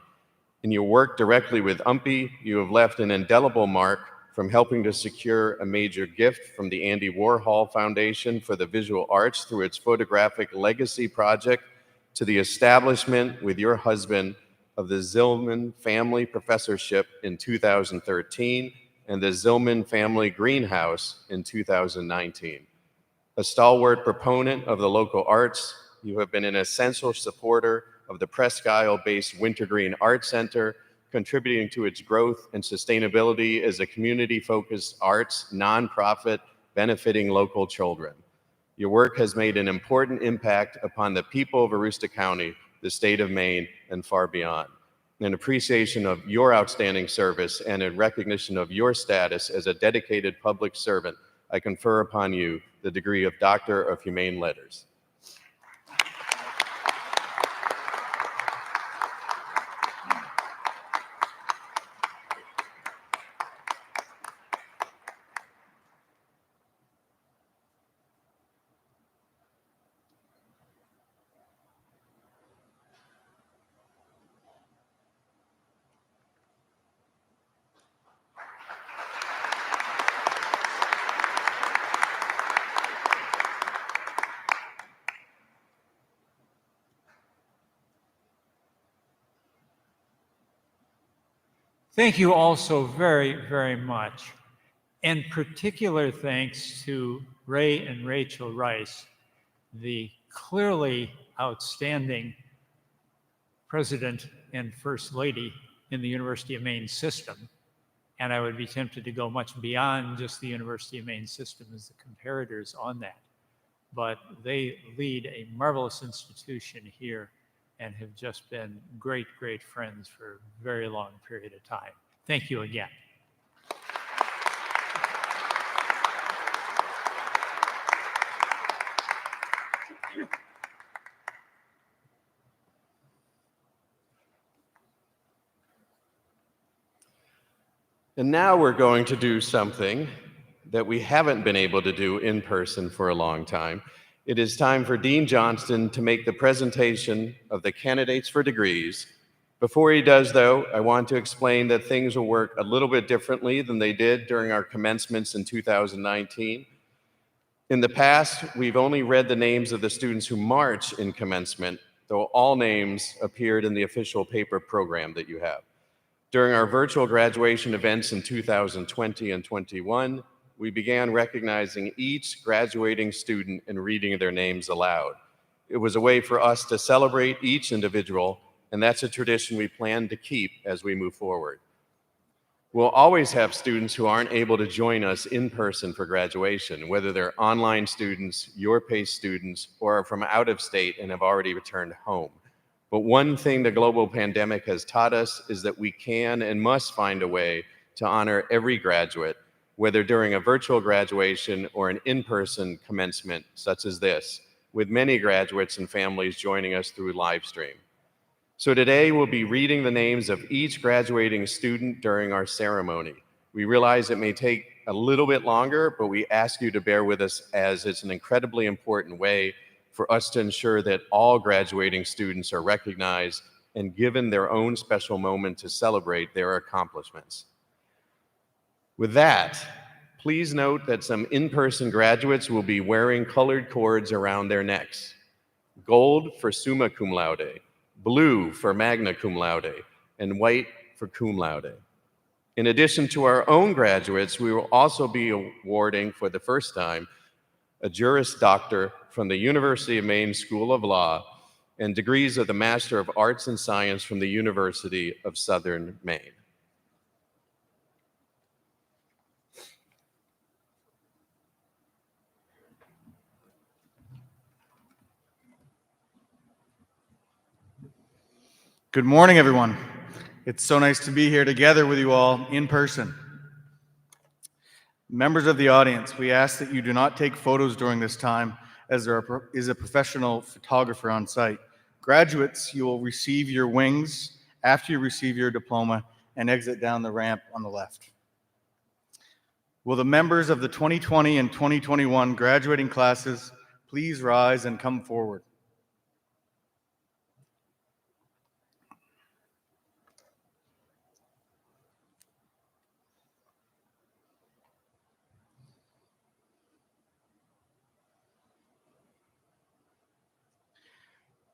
In your work directly with UMPI, you have left an indelible mark, from helping to secure a major gift from the Andy Warhol Foundation for the Visual Arts through its Photographic Legacy Project, to the establishment with your husband of the Zillman Family Professorship in 2013 and the Zillman Family Greenhouse in 2019. A stalwart proponent of the local arts, you have been an essential supporter of the Presque Isle-based Wintergreen Art Center, contributing to its growth and sustainability as a community-focused arts nonprofit benefiting local children. Your work has made an important impact upon the people of Aroostook County, the state of Maine, and far beyond. In appreciation of your outstanding service and in recognition of your status as a dedicated public servant, I confer upon you the degree of Doctor of Humane Letters. Thank you all so very, very much. And particular thanks to Ray and Rachel Rice, the clearly outstanding President and First Lady in the University of Maine system. And I would be tempted to go much beyond just the University of Maine system as the comparators on that. But they lead a marvelous institution here and have just been great, great friends for a very long period of time. Thank you again. And now we're going to do something that we haven't been able to do in person for a long time. It is time for Dean Johnston to make the presentation of the candidates for degrees. Before he does, though, I want to explain that things will work a little bit differently than they did during our commencements in 2019. In the past, we've only read the names of the students who march in commencement, though all names appeared in the official paper program that you have. During our virtual graduation events in 2020 and 21, we began recognizing each graduating student and reading their names aloud. It was a way for us to celebrate each individual, and that's a tradition we plan to keep as we move forward. We'll always have students who aren't able to join us in person for graduation, whether they're online students, your PACE students, or are from out of state and have already returned home. But one thing the global pandemic has taught us is that we can and must find a way to honor every graduate, whether during a virtual graduation or an in-person commencement such as this, with many graduates and families joining us through live stream. So today we'll be reading the names of each graduating student during our ceremony. We realize it may take a little bit longer, but we ask you to bear with us as it's an incredibly important way for us to ensure that all graduating students are recognized and given their own special moment to celebrate their accomplishments. With that, please note that some in-person graduates will be wearing colored cords around their necks. Gold for summa cum laude, blue for magna cum laude, and white for cum laude. In addition to our own graduates, we will also be awarding for the first time a Juris Doctor from the University of Maine School of Law and degrees of the Master of Arts and Science from the University of Southern Maine. Good morning, everyone. It's so nice to be here together with you all in person. Members of the audience, we ask that you do not take photos during this time as there is a professional photographer on site. Graduates, you will receive your wings after you receive your diploma and exit down the ramp on the left. Will the members of the 2020 and 2021 graduating classes please rise and come forward?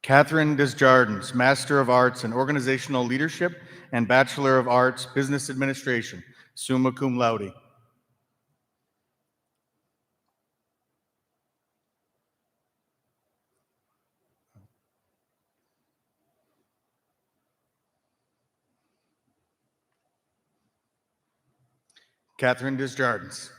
Catherine Desjardins, Master of Arts in Organizational Leadership and Bachelor of Arts, Business Administration, summa cum laude. Catherine Desjardins.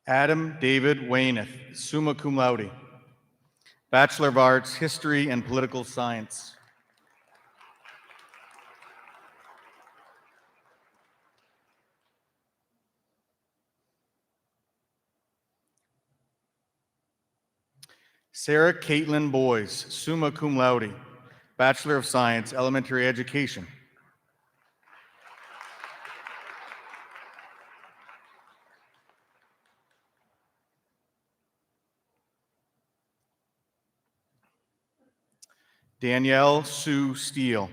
Adam David Wayneth, summa cum laude. Bachelor of Arts, History and Political Science. Sarah Caitlin Boys, summa cum laude. Bachelor of Science, Elementary Education. Danielle Sue Steele,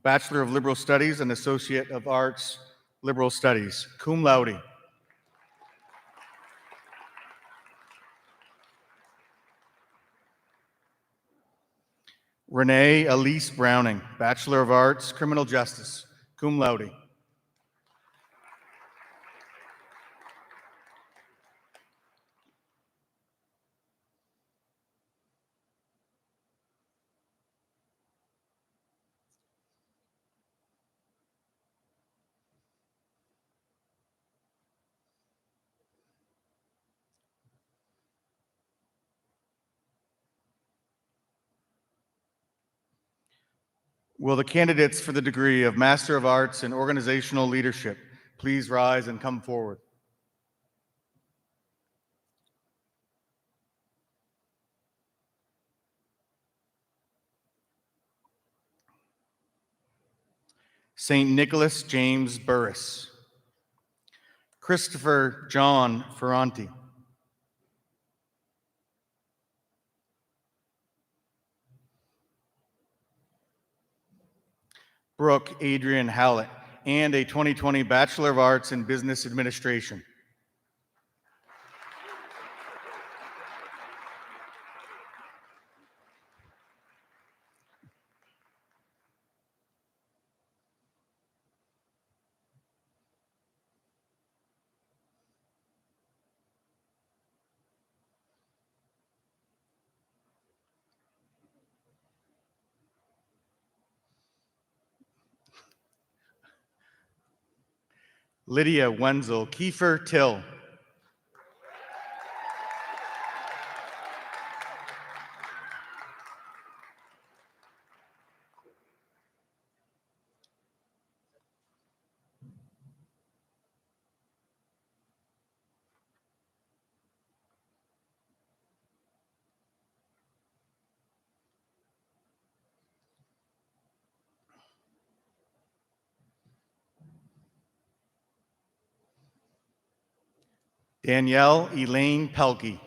Bachelor of Liberal Studies and Associate of Arts, Liberal Studies, cum laude. Renee Elise Browning, Bachelor of Arts, Criminal Justice, cum laude. Will the candidates for the degree of Master of Arts in Organizational Leadership please rise and come forward? St. Nicholas James Burris. Christopher John Ferranti. Brooke Adrian Hallett, and a 2020 Bachelor of Arts in Business Administration. Lydia Wenzel Kiefer Till. Danielle Elaine Pelkey.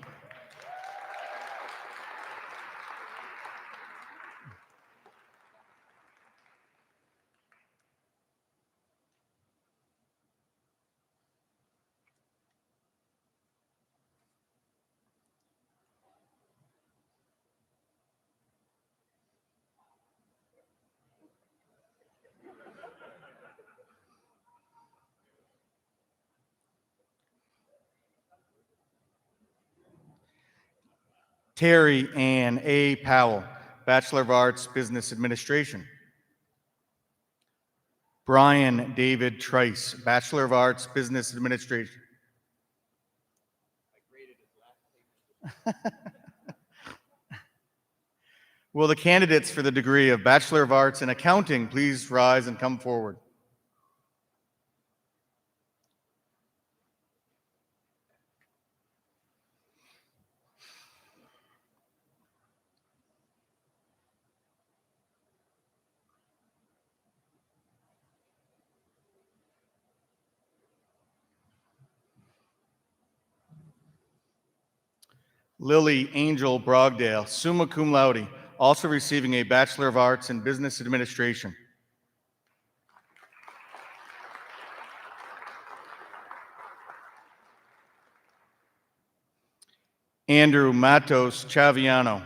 Terry Ann A. Powell, Bachelor of Arts, Business Administration. Brian David Trice, Bachelor of Arts, Business Administration. Will the candidates for the degree of Bachelor of Arts in Accounting please rise and come forward? Lily Angel Brogdale, summa cum laude, also receiving a Bachelor of Arts in Business Administration. Andrew Matos Chaviano.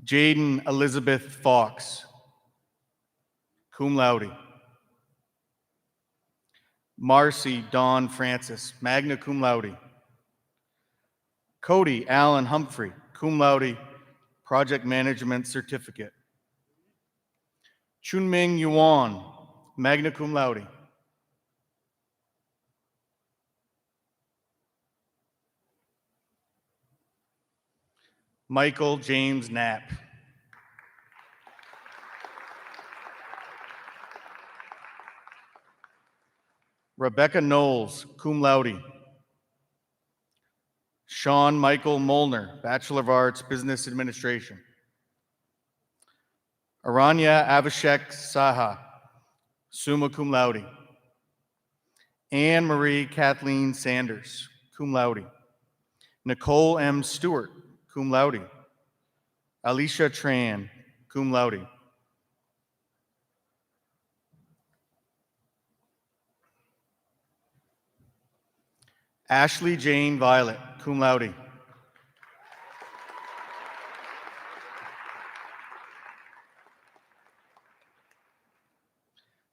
Jaden Elizabeth Fox, cum laude. Marcy Dawn Francis, magna cum laude. Cody Allen Humphrey, cum laude, project management certificate. Chunming Yuan, magna cum laude. Michael James Knapp. Rebecca Knowles, cum laude. Sean Michael Molnar, Bachelor of Arts, Business Administration. Aranya Avishek Saha, summa cum laude. Anne Marie Kathleen Sanders, cum laude. Nicole M. Stewart, cum laude. Alicia Tran, cum laude. Ashley Jane Violet, cum laude.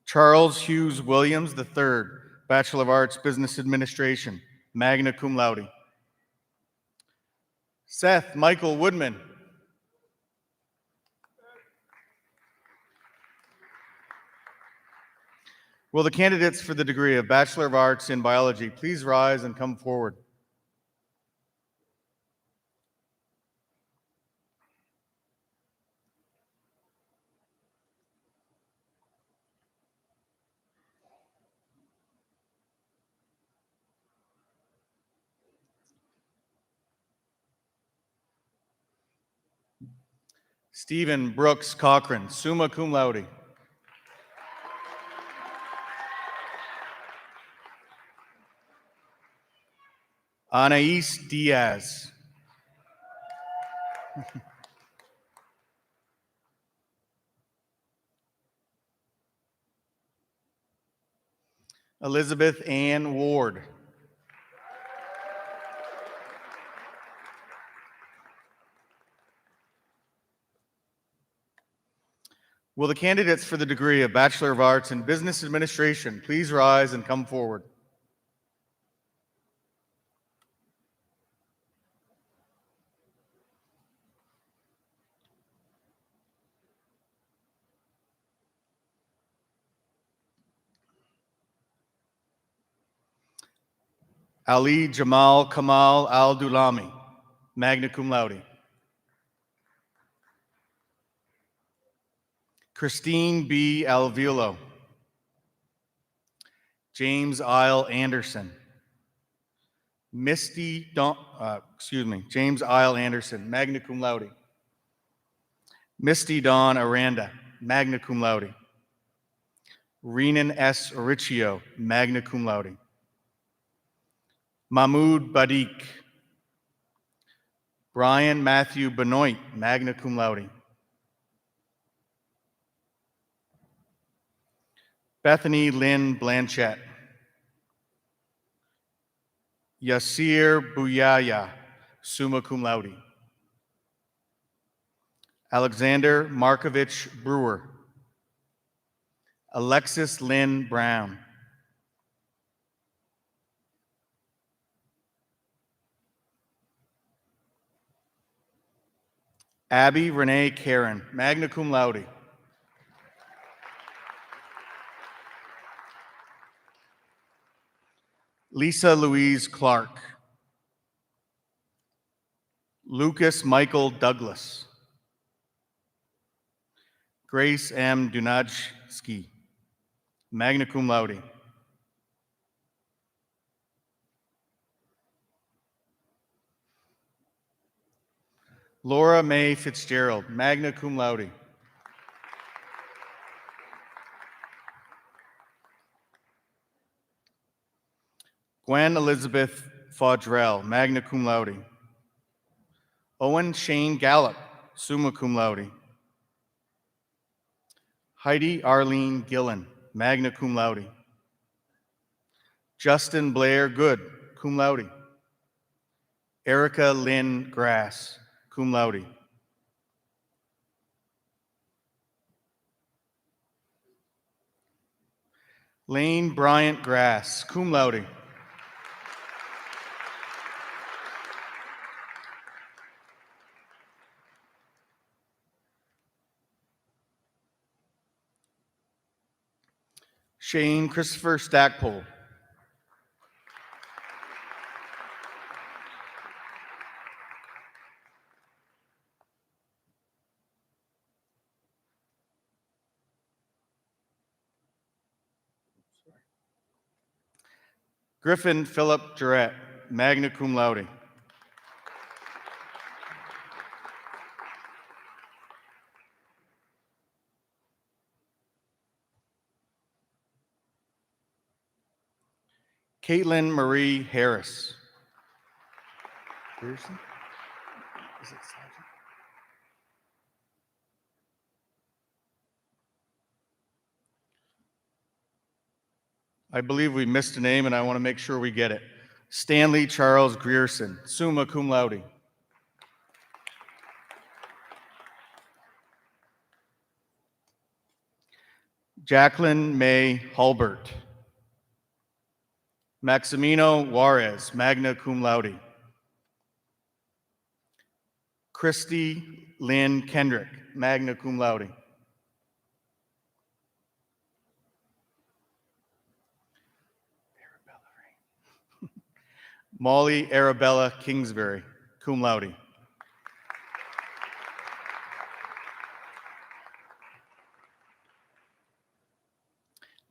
Charles Hughes Williams III, Bachelor of Arts, Business Administration, magna cum laude. Seth Michael Woodman. Will the candidates for the degree of Bachelor of Arts in Biology please rise and come forward? Stephen Brooks Cochran, summa cum laude. Anais Diaz. Elizabeth Ann Ward. Will the candidates for the degree of Bachelor of Arts in Business Administration please rise and come forward? Ali Jamal Kamal Al-Dulami, magna cum laude. Christine B. Alvilo. James Isle Anderson. James Isle Anderson, magna cum laude. Misty Dawn Aranda, magna cum laude. Renan S. Riccio, magna cum laude. Mahmoud Badik. Brian Matthew Benoit, magna cum laude. Bethany Lynn Blanchett. Yasir Buyaya, summa cum laude. Alexander Markovich Brewer. Alexis Lynn Brown. Abby Renee Karen, magna cum laude. Lisa Louise Clark. Lucas Michael Douglas. Grace M. Dunajski, magna cum laude. Laura Mae Fitzgerald, magna cum laude. Gwen Elizabeth Faudrell, magna cum laude. Owen Shane Gallup, summa cum laude. Heidi Arlene Gillen, magna cum laude. Justin Blair Good, cum laude. Erica Lynn Grass, cum laude. Lane Bryant Grass, cum laude. Shane Christopher Stackpole. Griffin Philip Jarrett, magna cum laude. Caitlin Marie Harris. Pearson? Is it Sargent? I believe we missed a name and I want to make sure we get it. Stanley Charles Grierson, summa cum laude. Jacqueline May Hulbert. Maximino Juarez, magna cum laude. Christy Lynn Kendrick, magna cum laude. Molly Arabella Kingsbury, cum laude.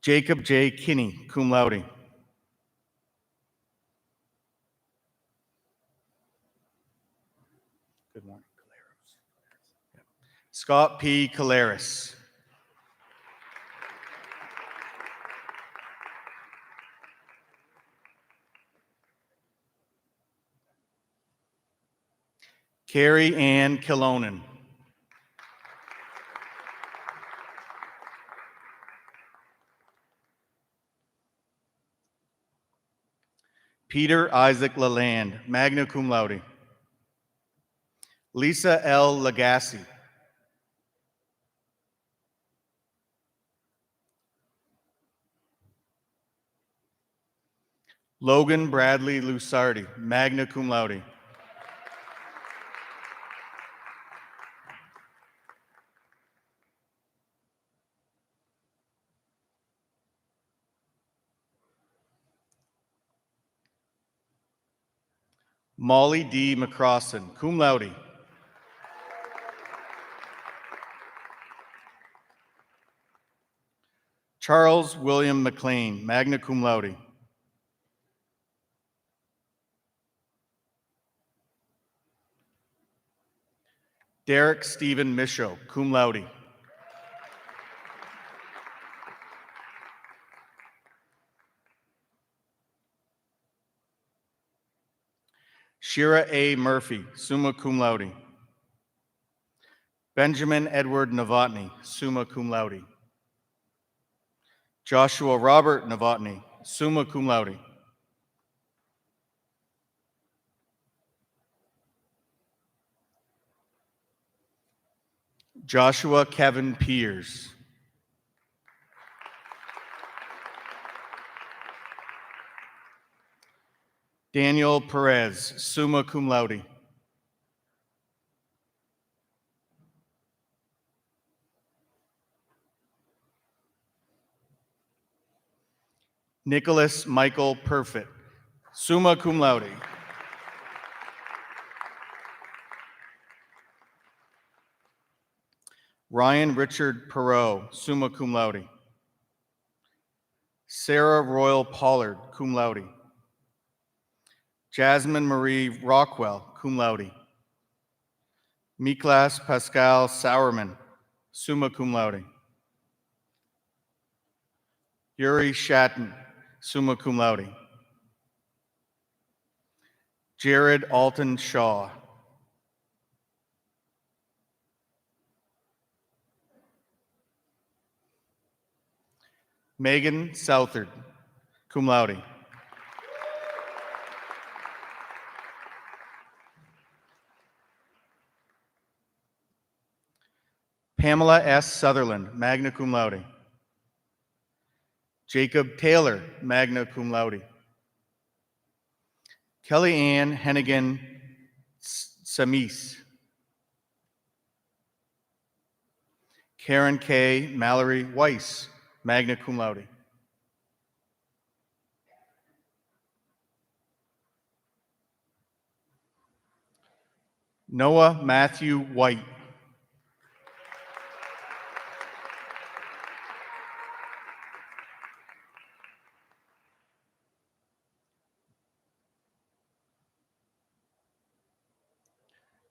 Jacob J. Kinney, cum laude. Good morning. Scott P. Caleris. Carrie Ann Kilonen. Peter Isaac Lalande, magna cum laude. Lisa L. Lagasse. Logan Bradley Lusardi, magna cum laude. Molly D. McCrossan, cum laude. Charles William McLean, magna cum laude. Derek Stephen Michaud, cum laude. Shira A. Murphy, summa cum laude. Benjamin Edward Novotny, summa cum laude. Joshua Robert Novotny, summa cum laude. Joshua Kevin Peers. Daniel Perez, summa cum laude. Nicholas Michael Perfit, summa cum laude. Ryan Richard Perot, summa cum laude. Sarah Royal Pollard, cum laude. Jasmine Marie Rockwell, cum laude. Miklas Pascal Sauerman, summa cum laude. Yuri Shatton, summa cum laude. Jared Alton Shaw. Megan Southard, cum laude. Pamela S. Sutherland, magna cum laude. Jacob Taylor, magna cum laude. Kelly Ann Hennigan Samis. Karen K. Mallory Weiss, magna cum laude. Noah Matthew White.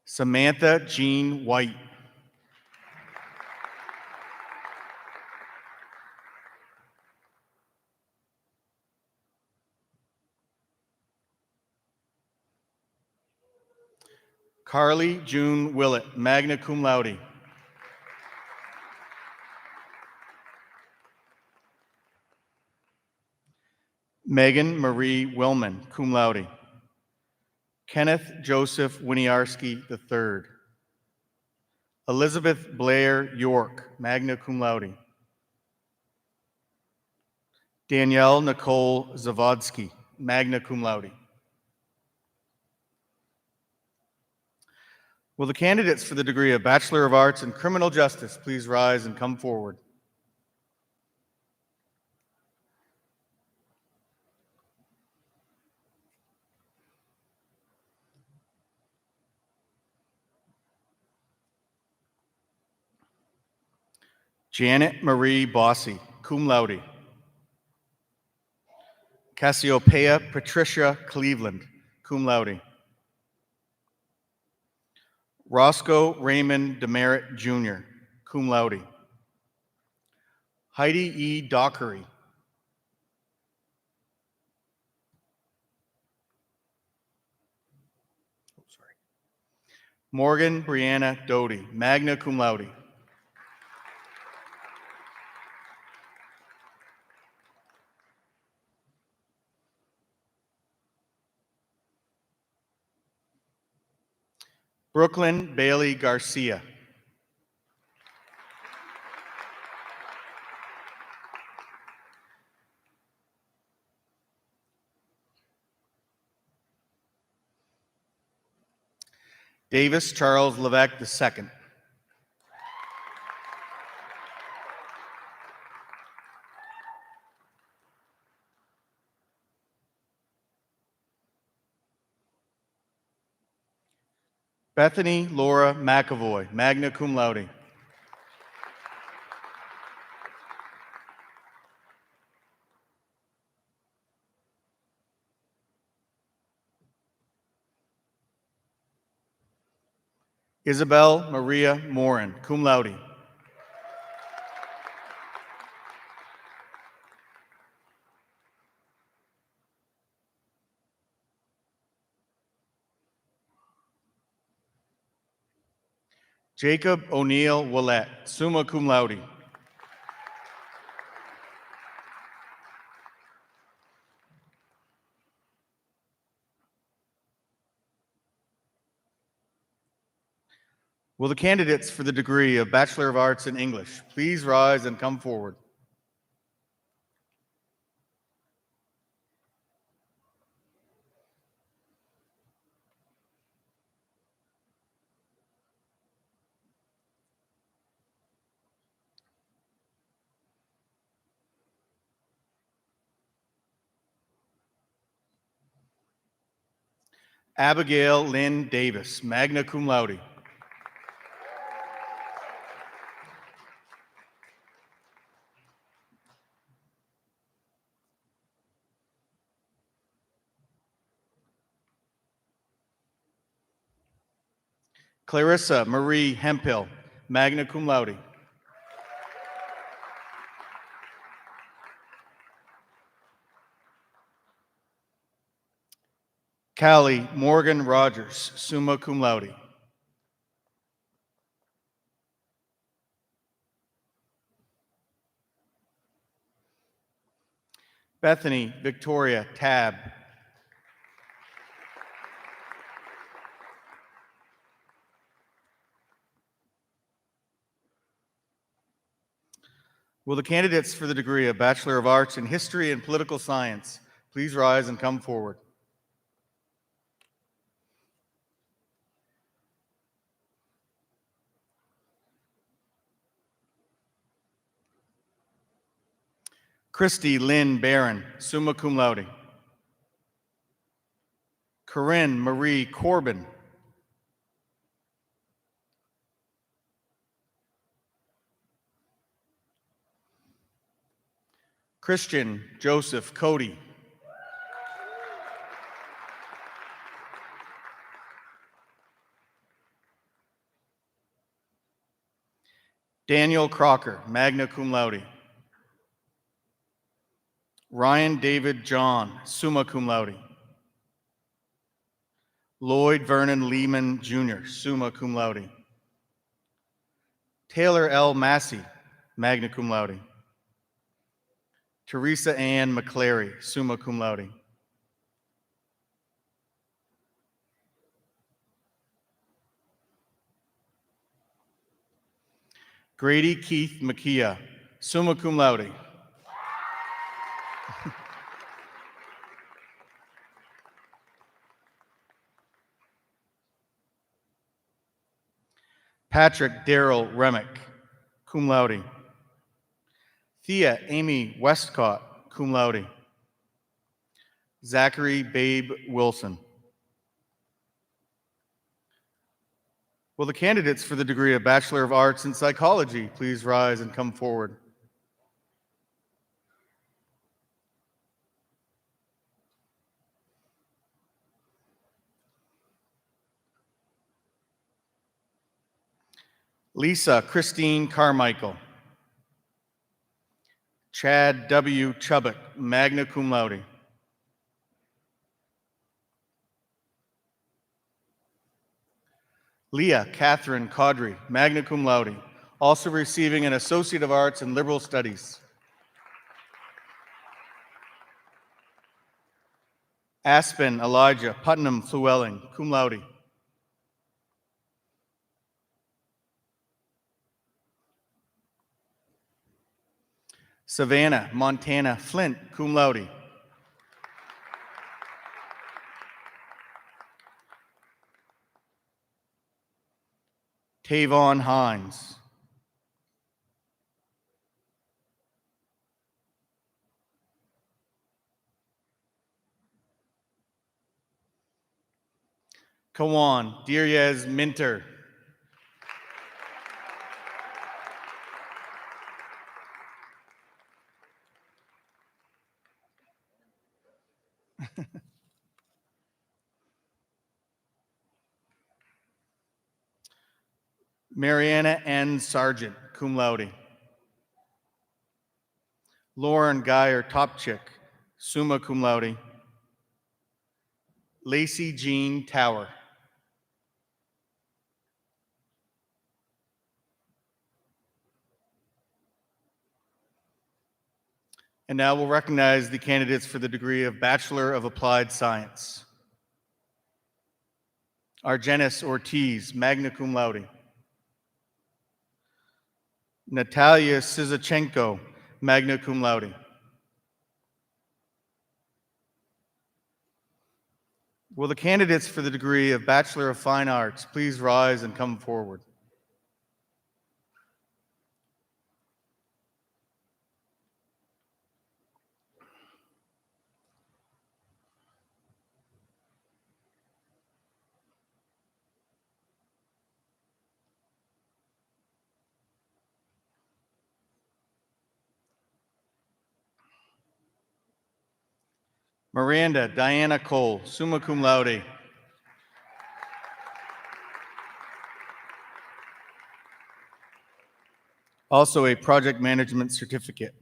Samantha Jean White. Carly June Willett, magna cum laude. Megan Marie Willman, cum laude. Kenneth Joseph Winiarski III. Elizabeth Blair York, magna cum laude. Danielle Nicole Zavodsky, magna cum laude. Will the candidates for the degree of Bachelor of Arts in Criminal Justice please rise and come forward? Janet Marie Bossy, cum laude. Cassiopeia Patricia Cleveland, cum laude. Roscoe Raymond Demerit Jr., cum laude. Heidi E. Dockery. Morgan Brianna Doty, magna cum laude. Brooklyn Bailey Garcia. Davis Charles Levesque II. Bethany Laura McAvoy, magna cum laude. Isabel Maria Morin, cum laude. Jacob O'Neill Willett, summa cum laude. Will the candidates for the degree of Bachelor of Arts in English please rise and come forward? Abigail Lynn Davis, magna cum laude. Clarissa Marie Hemphill, magna cum laude. Callie Morgan Rogers, summa cum laude. Bethany Victoria Tab. Will the candidates for the degree of Bachelor of Arts in History and Political Science please rise and come forward? Christy Lynn Barron, summa cum laude. Corinne Marie Corbin. Christian Joseph Cody. Daniel Crocker, magna cum laude. Ryan David John, summa cum laude. Lloyd Vernon Lehman Jr., summa cum laude. Taylor L. Massey, magna cum laude. Teresa Ann McClary, summa cum laude. Grady Keith McKeah, summa cum laude. Patrick Darrell Remick, cum laude. Thea Amy Westcott, cum laude. Zachary Babe Wilson. Will the candidates for the degree of Bachelor of Arts in Psychology please rise and come forward? Lisa Christine Carmichael. Chad W. Chubbuck, magna cum laude. Leah Catherine Caudry, magna cum laude, also receiving an Associate of Arts in Liberal Studies. Aspen Elijah Putnam Flewelling, cum laude. Savannah Montana Flint, cum laude. Tavon Hines. Kawan Diryez Minter. Mariana N. Sargent, cum laude. Lauren Geyer Topchick, summa cum laude. Lacey Jean Tower. And now we'll recognize the candidates for the degree of Bachelor of Applied Science. Argenis Ortiz, magna cum laude. Natalia Sizachenko, magna cum laude. Will the candidates for the degree of Bachelor of Fine Arts please rise and come forward? Miranda Diana Cole, summa cum laude. Also a project management certificate.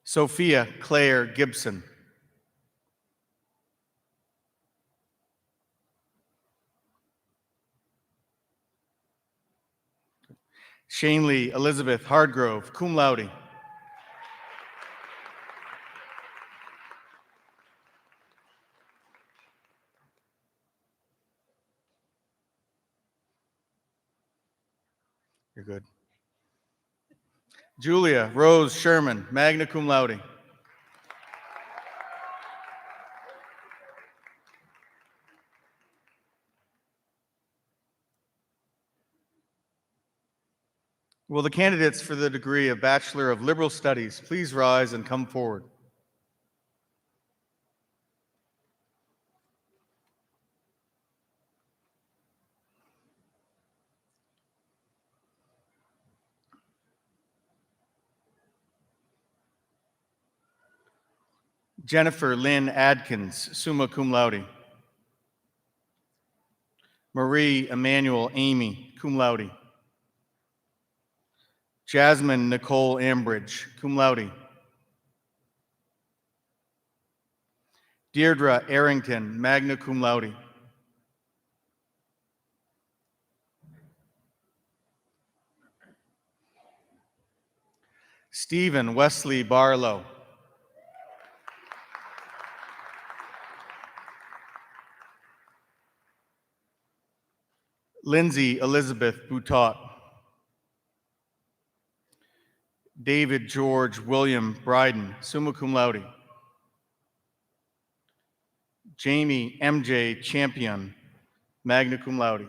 Sophia Claire Gibson. Shanley Elizabeth Hardgrove, cum laude. You're good. Julia Rose Sherman, magna cum laude. Will the candidates for the degree of Bachelor of Liberal Studies please rise and come forward? Jennifer Lynn Adkins, summa cum laude. Marie Emanuel Amy, cum laude. Jasmine Nicole Ambridge, cum laude. Deirdre Arrington, magna cum laude. Stephen Wesley Barlow. Lindsay Elizabeth Boutot. David George William Bryden, summa cum laude. Jamie MJ Champion, magna cum laude.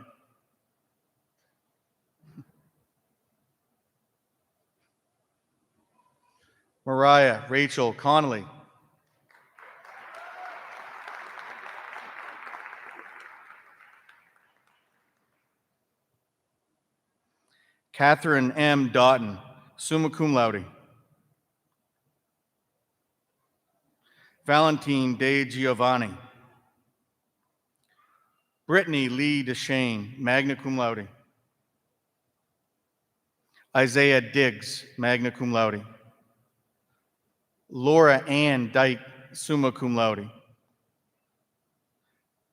Mariah Rachel Connolly. Catherine M. Doughton, summa cum laude. Valentine De Giovanni. Brittany Lee DeShane, magna cum laude. Isaiah Diggs, magna cum laude. Laura Ann Dyke, summa cum laude.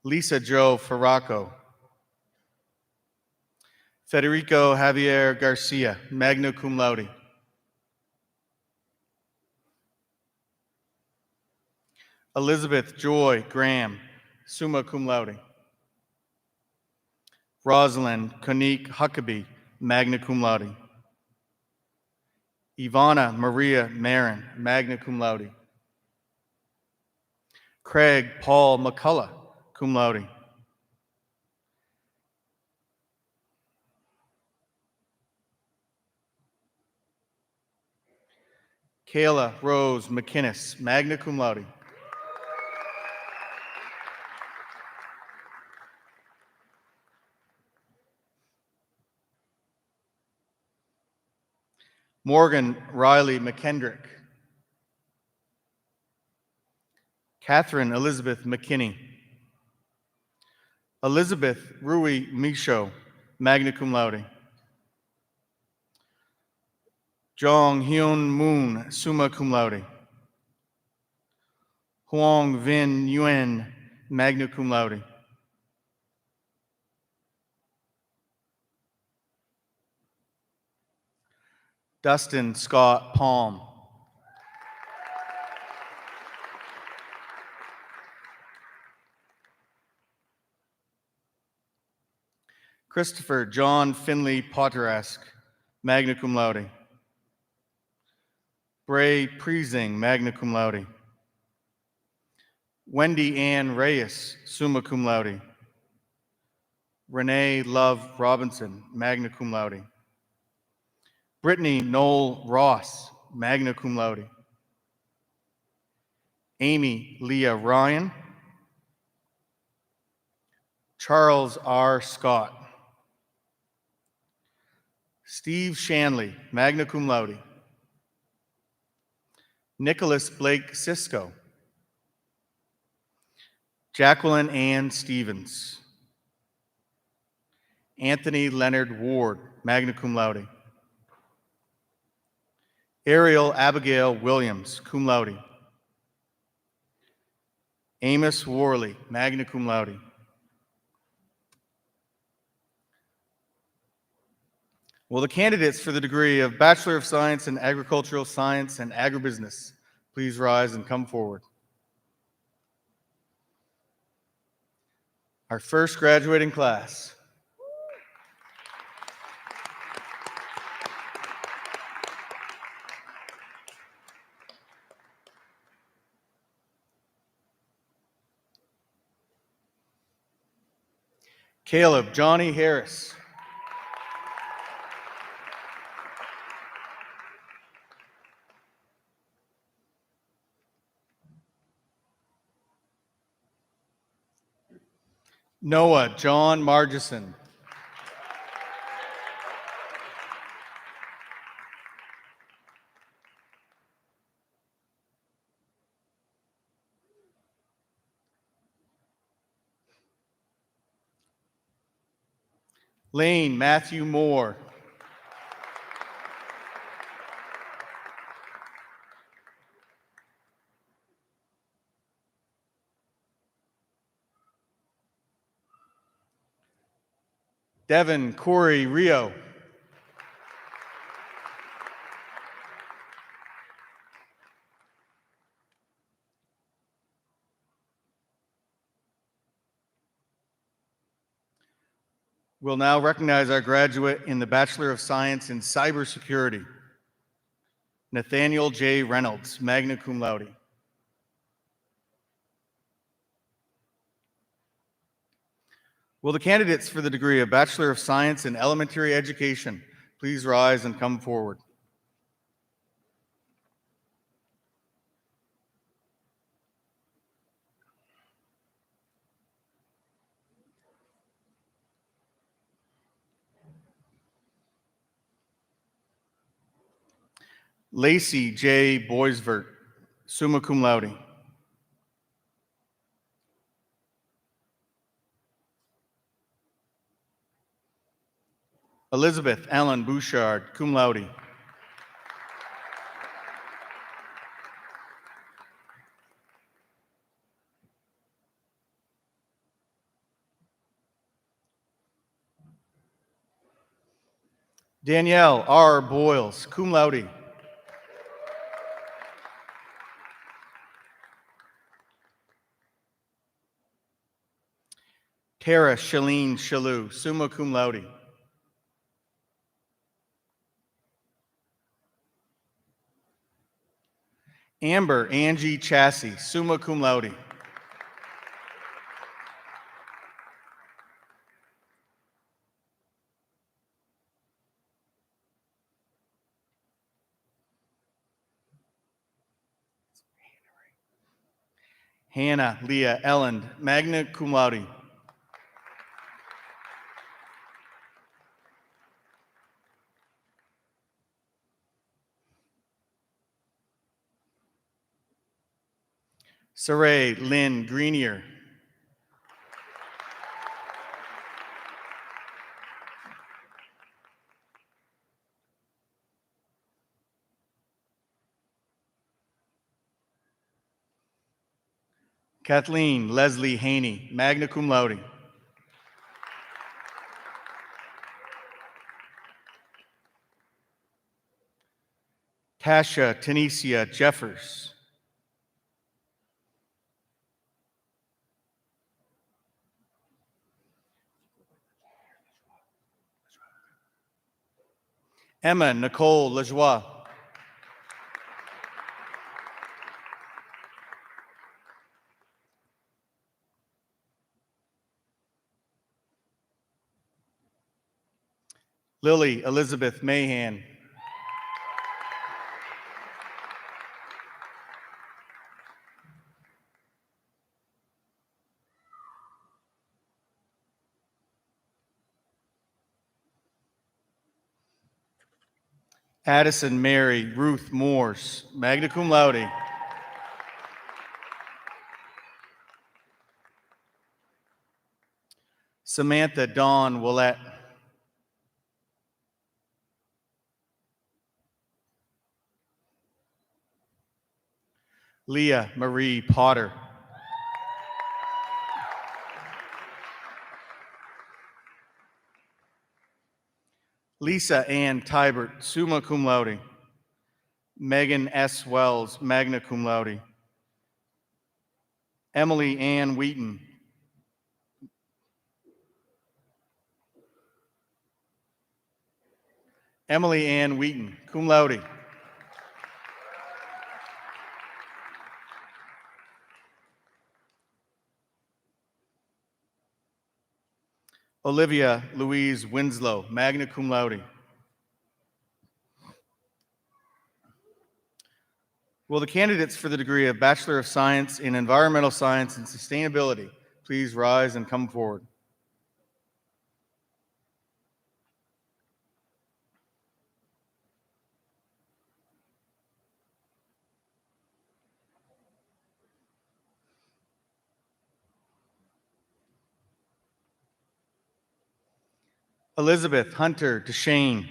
Lisa Jo Farraco. Federico Javier Garcia, magna cum laude. Elizabeth Joy Graham, summa cum laude. Rosalind Konique Huckabee, magna cum laude. Ivana Maria Marin, magna cum laude. Craig Paul McCullough, cum laude. Kayla Rose McInnes, magna cum laude. Morgan Riley McKendrick. Catherine Elizabeth McKinney. Elizabeth Rui Michaud, magna cum laude. Jong Hyun Moon, summa cum laude. Huang Vin Yuen, magna cum laude. Dustin Scott Palm. Christopher John Finley Potterask, magna cum laude. Bray Priesing, magna cum laude. Wendy Ann Reyes, summa cum laude. Renee Love Robinson, magna cum laude. Brittany Noel Ross, magna cum laude. Amy Leah Ryan. Charles R. Scott. Steve Shanley, magna cum laude. Nicholas Blake Cisco. Jacqueline Ann Stevens. Anthony Leonard Ward, magna cum laude. Ariel Abigail Williams, cum laude. Amos Worley, magna cum laude. Will the candidates for the degree of Bachelor of Science in Agricultural Science and Agribusiness please rise and come forward? Our first graduating class. Caleb Johnny Harris. Noah John Margison. Lane Matthew Moore. Devin Corey Rio. We'll now recognize our graduate in the Bachelor of Science in Cybersecurity, Nathaniel J. Reynolds, magna cum laude. Will the candidates for the degree of Bachelor of Science in Elementary Education please rise and come forward? Lacey J. Boisvert, summa cum laude. Elizabeth Ellen Bouchard, cum laude. Danielle R. Boyles, cum laude. Tara Shalene Shalou, summa cum laude. Amber Angie Chassie, summa cum laude. Hannah Leah Elland, magna cum laude. Saray Lynn Greenier. Kathleen Leslie Haney, magna cum laude. Tasha Tanisha Jeffers. Emma Nicole Lajoie. Lily Elizabeth Mahan. Addison Mary Ruth Moores, magna cum laude. Samantha Dawn Willette. Leah Marie Potter. Lisa Ann Tybert, summa cum laude. Megan S. Wells, magna cum laude. Emily Ann Wheaton. Emily Ann Wheaton, cum laude. Olivia Louise Winslow, magna cum laude. Will the candidates for the degree of Bachelor of Science in Environmental Science and Sustainability please rise and come forward? Elizabeth Hunter DeShane.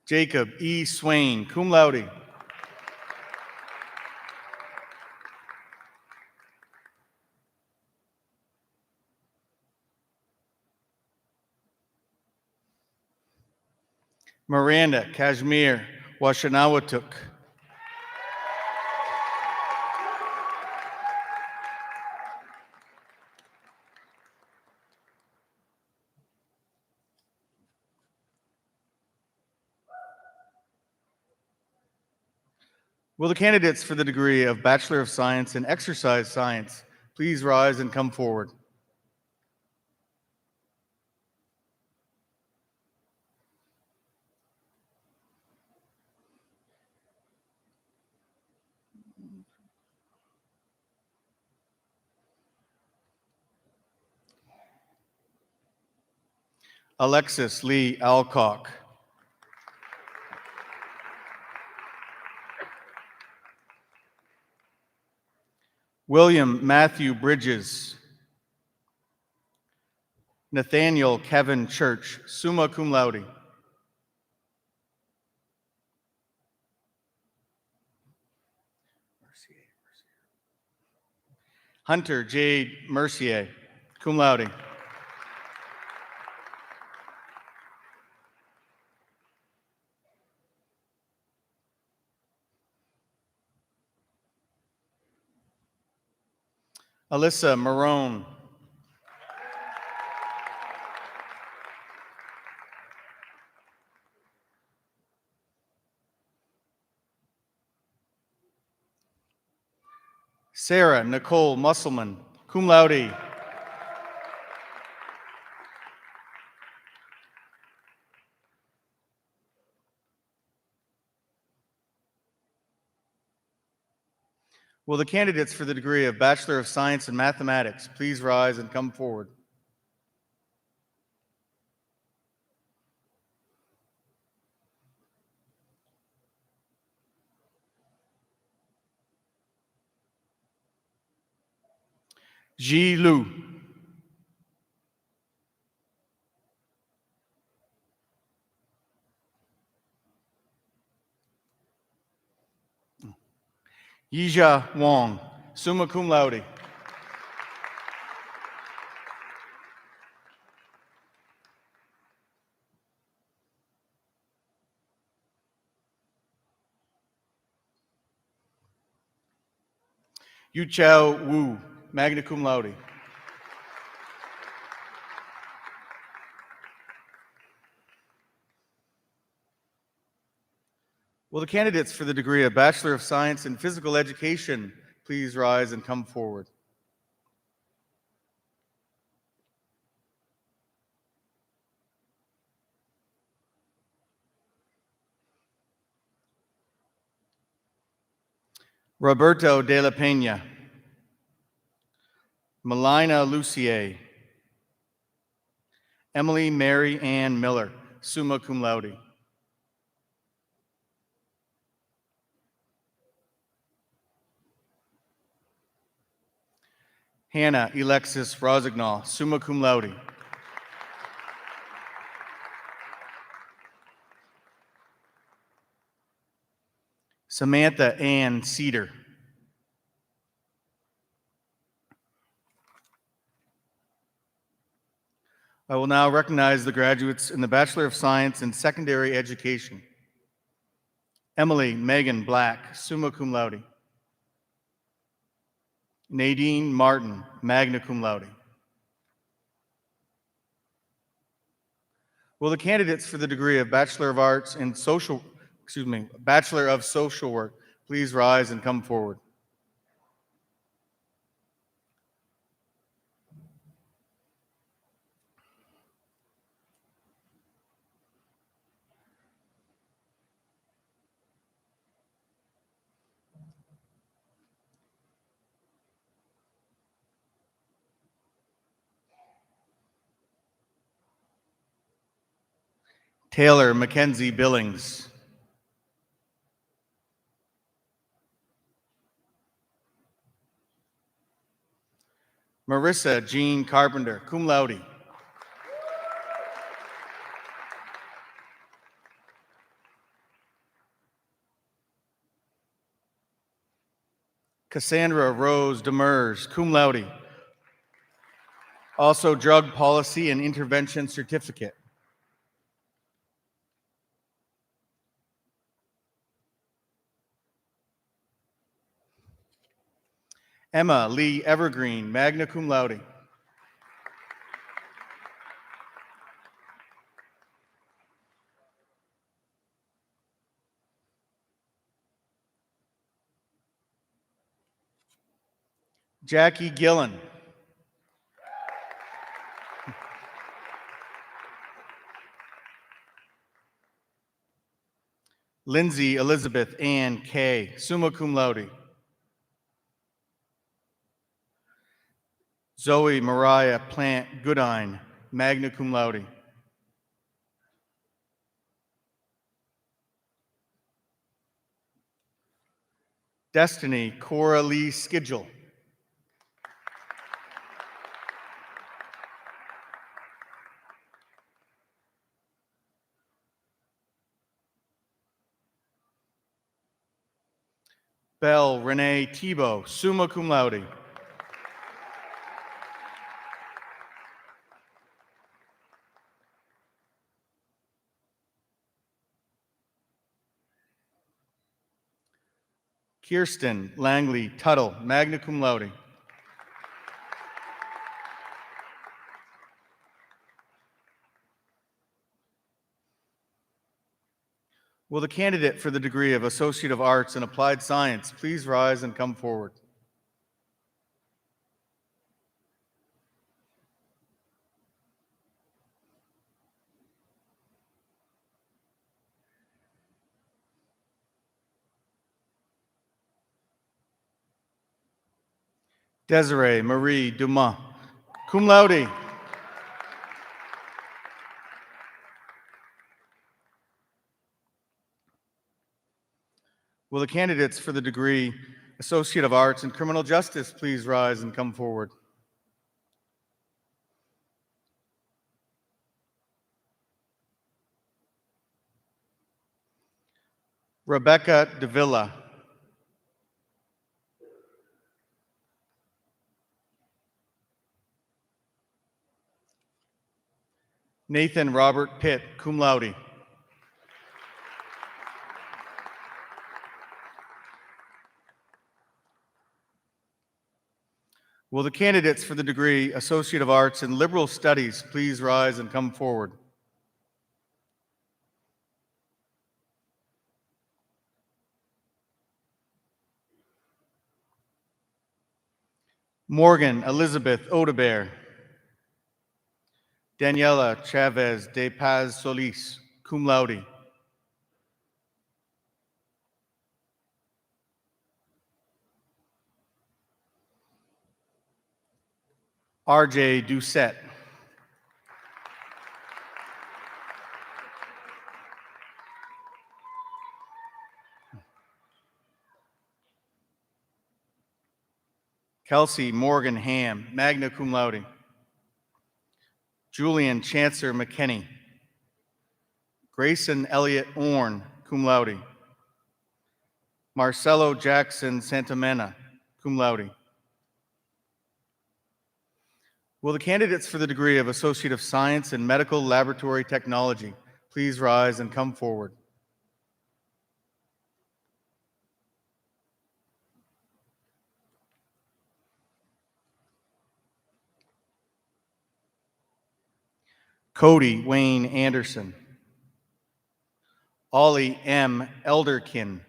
Jacob E. Swain, cum laude. Miranda Kashmir Washanawatuk. Will the candidates for the degree of Bachelor of Science in Exercise Science please rise and come forward? Alexis Lee Alcock. William Matthew Bridges. Nathaniel Kevin Church, summa cum laude. Hunter J. Mercier, cum laude. Alyssa Marone. Sarah Nicole Musselman, cum laude. Will the candidates for the degree of Bachelor of Science in Mathematics please rise and come forward? Ji Lu. Yija Wong, summa cum laude. Yu Chao Wu, magna cum laude. Will the candidates for the degree of Bachelor of Science in Physical Education please rise and come forward? Roberto de la Peña. Melina Lucier. Emily Mary Ann Miller, summa cum laude. Hannah Alexis Rosignol, summa cum laude. Samantha Ann Cedar. I will now recognize the graduates in the Bachelor of Science in Secondary Education. Emily Megan Black, summa cum laude. Nadine Martin, magna cum laude. Will the candidates for the degree of Bachelor of Arts in Bachelor of Social Work please rise and come forward? Taylor Mackenzie Billings. Marissa Jean Carpenter, cum laude. Cassandra Rose Demers, cum laude. Also Drug Policy and Intervention Certificate. Emma Lee Evergreen, magna cum laude. Jackie Gillen. Lindsay Elizabeth Ann Kay, summa cum laude. Zoe Mariah Plant Goodine, magna cum laude. Destiny Cora Lee Skidgel. Bell Renee Tebow, summa cum laude. Kirsten Langley Tuttle, magna cum laude. Will the candidate for the degree of Associate of Arts in Applied Science please rise and come forward? Desiree Marie Dumas, cum laude. Will the candidates for the degree Associate of Arts in Criminal Justice please rise and come forward? Rebecca Davila. Nathan Robert Pitt, cum laude. Will the candidates for the degree Associate of Arts in Liberal Studies please rise and come forward? Morgan Elizabeth Odebear. Daniela Chavez de Paz Solis, cum laude. RJ Doucette. Kelsey Morgan Ham, magna cum laude. Julian Chancer McKinney. Grayson Elliott Orn, cum laude. Marcelo Jackson Santamena, cum laude. Will the candidates for the degree of Associate of Science in Medical Laboratory Technology please rise and come forward? Cody Wayne Anderson. Ollie M. Elderkin.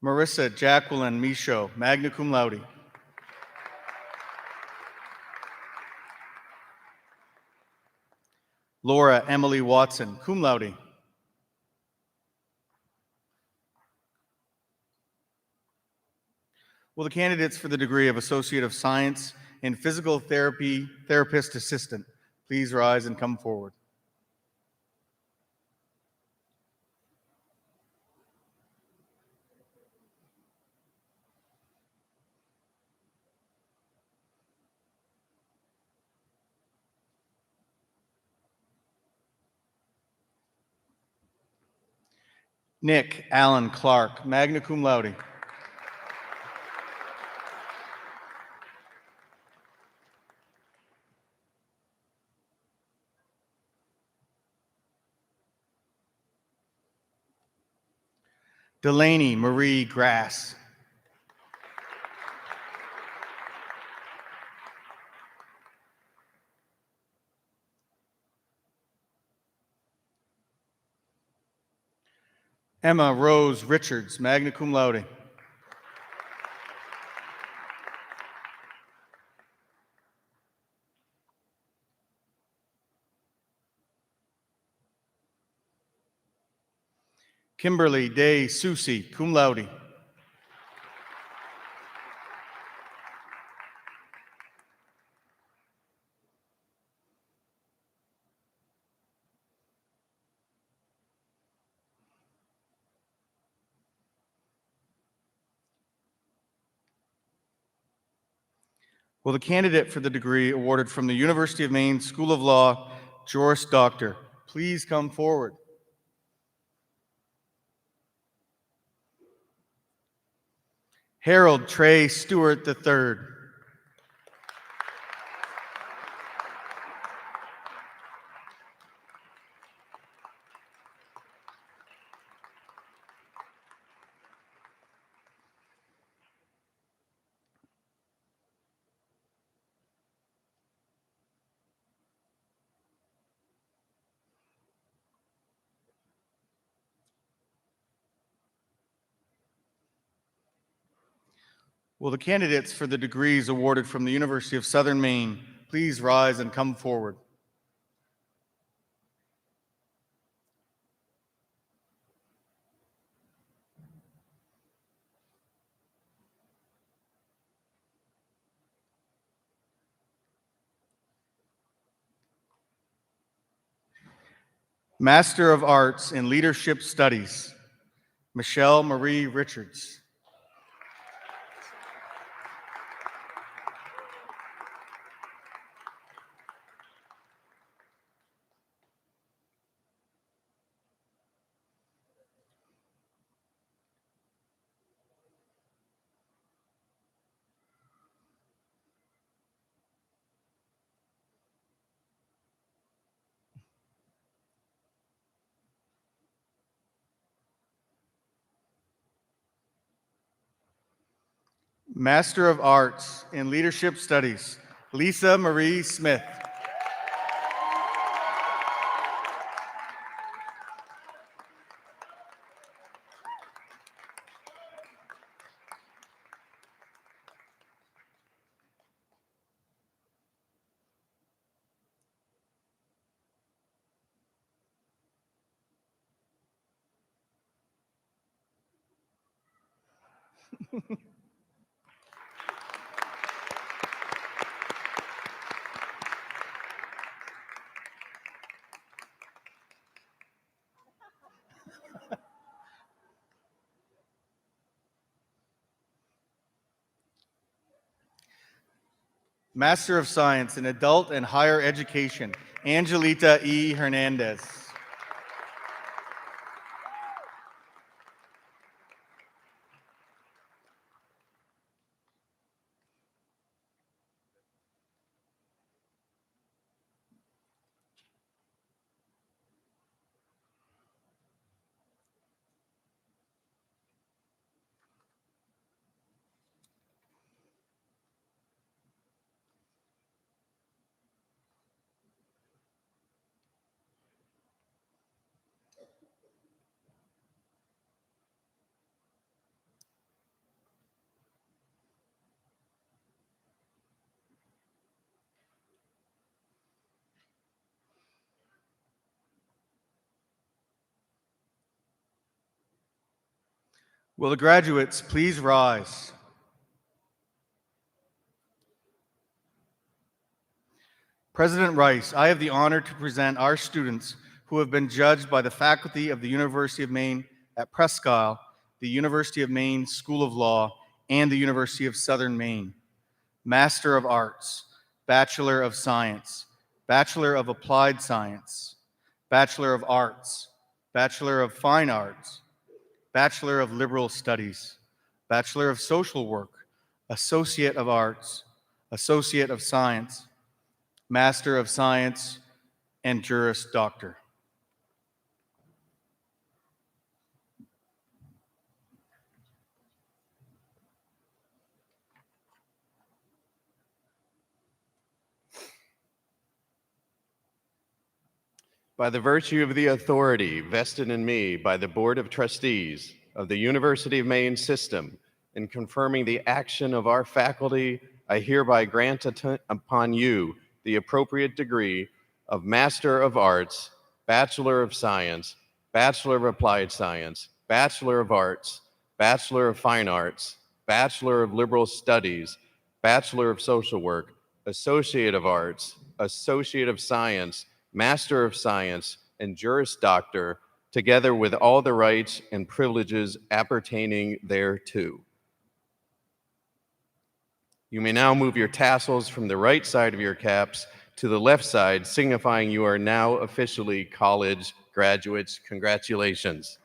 Marissa Jacqueline Michaud, magna cum laude. Laura Emily Watson, cum laude. Will the candidates for the degree of Associate of Science in Physical Therapy Therapist Assistant please rise and come forward? Nick Allen Clark, magna cum laude. Delaney Marie Grass. Emma Rose Richards, magna cum laude. Kimberly Day Susi, cum laude. Will the candidate for the degree awarded from the University of Maine School of Law, Juris Doctor, please come forward? Harold Trey Stewart III. Will the candidates for the degrees awarded from the University of Southern Maine please rise and come forward? Master of Arts in Leadership Studies, Michelle Marie Richards. Master of Arts in Leadership Studies, Lisa Marie Smith. Master of Science in Adult and Higher Education, Angelita E. Hernandez. Will the graduates please rise? President Rice, I have the honor to present our students who have been judged by the faculty of the University of Maine at Presque Isle, the University of Maine School of Law, and the University of Southern Maine. Master of Arts, Bachelor of Science, Bachelor of Applied Science, Bachelor of Arts, Bachelor of Fine Arts, Bachelor of Liberal Studies, Bachelor of Social Work, Associate of Arts, Associate of Science, Master of Science, and Juris Doctor. By the virtue of the authority vested in me by the Board of Trustees of the University of Maine System in confirming the action of our faculty, I hereby grant upon you the appropriate degree of Master of Arts, Bachelor of Science, Bachelor of Applied Science, Bachelor of Arts, Bachelor of Fine Arts, Bachelor of Liberal Studies, Bachelor of Social Work, Associate of Arts, Associate of Science, Master of Science, and Juris Doctor, together with all the rights and privileges appertaining thereto. You may now move your tassels from the right side of your caps to the left side, signifying you are now officially college graduates. Congratulations.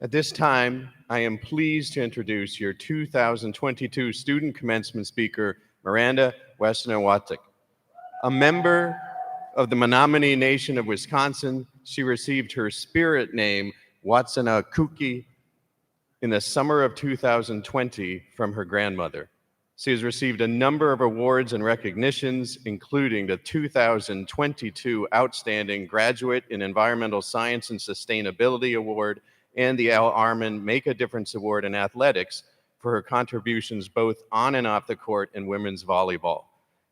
At this time, I am pleased to introduce your 2022 student commencement speaker, Miranda Westner-Watzek. A member of the Menominee Nation of Wisconsin, she received her spirit name, Watsanakuki, in the summer of 2020 from her grandmother. She has received a number of awards and recognitions, including the 2022 Outstanding Graduate in Environmental Science and Sustainability Award and the Al Arman Make a Difference Award in Athletics for her contributions both on and off the court in women's volleyball.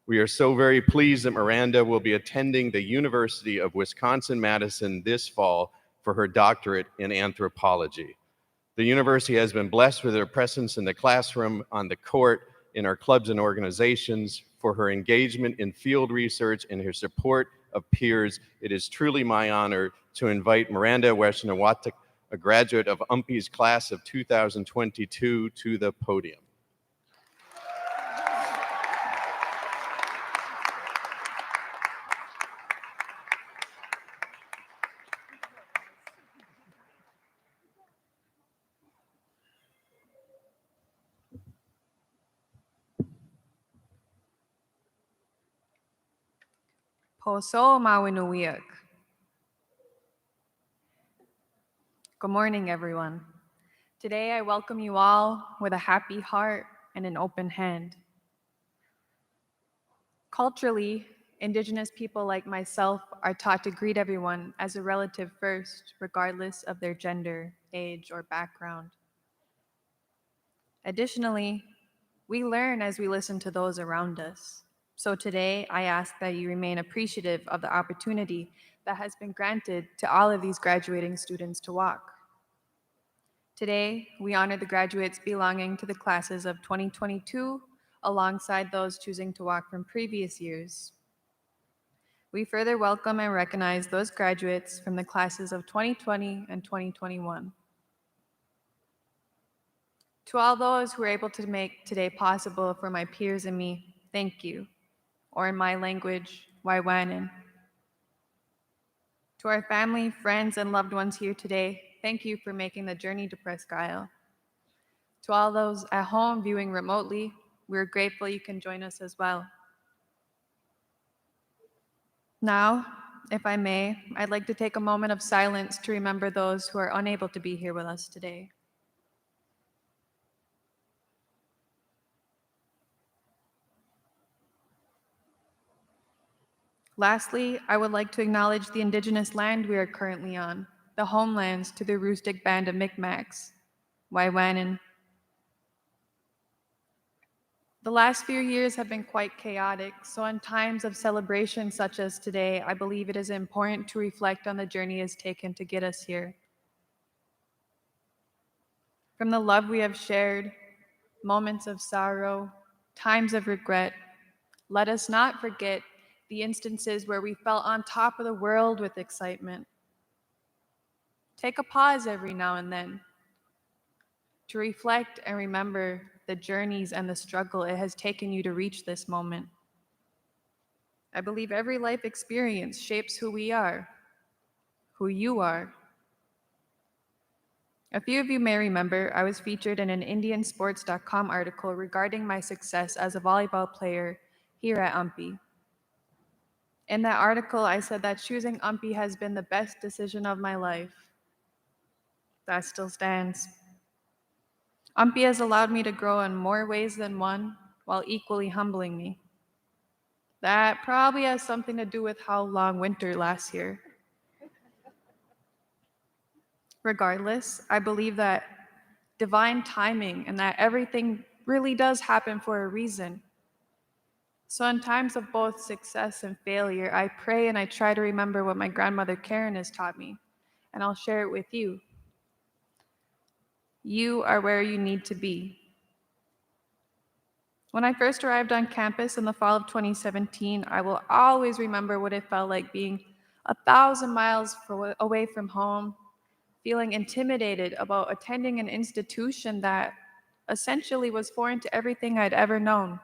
We are so very pleased that Miranda will be attending the University of Wisconsin-Madison this fall for her doctorate in anthropology. The university has been blessed with her presence in the classroom, on the court, in our clubs and organizations, for her engagement in field research and her support of peers. It is truly my honor to invite Miranda Westner-Watzek, a graduate of UMPI's class of 2022, to the podium. Poso Mawinuwiak. Good morning, everyone. Today, I welcome you all with a happy heart and an open hand. Culturally, Indigenous people like myself are taught to greet everyone as a relative first, regardless of their gender, age, or background. Additionally, we learn as we listen to those around us. So today, I ask that you remain appreciative of the opportunity that has been granted to all of these graduating students to walk. Today, we honor the graduates belonging to the classes of 2022, alongside those choosing to walk from previous years. We further welcome and recognize those graduates from the classes of 2020 and 2021. To all those who were able to make today possible for my peers and me, thank you. Or in my language, Waiwanan. To our family, friends, and loved ones here today, thank you for making the journey to Presque Isle. To all those at home viewing remotely, we're grateful you can join us as well. Now, if I may, I'd like to take a moment of silence to remember those who are unable to be here with us today. Lastly, I would like to acknowledge the Indigenous land we are currently on, the homelands to the Aroostook Band of Micmacs, Waiwanan. The last few years have been quite chaotic, so in times of celebration such as today, I believe it is important to reflect on the journey it has taken to get us here. From the love we have shared, moments of sorrow, times of regret, let us not forget the instances where we felt on top of the world with excitement. Take a pause every now and then to reflect and remember the journeys and the struggle it has taken you to reach this moment. I believe every life experience shapes who we are, who you are. A few of you may remember I was featured in an IndianSports.com article regarding my success as a volleyball player here at UMPI. In that article, I said that choosing UMPI has been the best decision of my life. That still stands. UMPI has allowed me to grow in more ways than one, while equally humbling me. That probably has something to do with how long winter lasts here. Regardless, I believe that divine timing and that everything really does happen for a reason. So, in times of both success and failure, I pray and I try to remember what my grandmother Karen has taught me, and I'll share it with you. You are where you need to be. When I first arrived on campus in the fall of 2017, I will always remember what it felt like being 1,000 miles away from home, feeling intimidated about attending an institution that essentially was foreign to everything I'd ever known.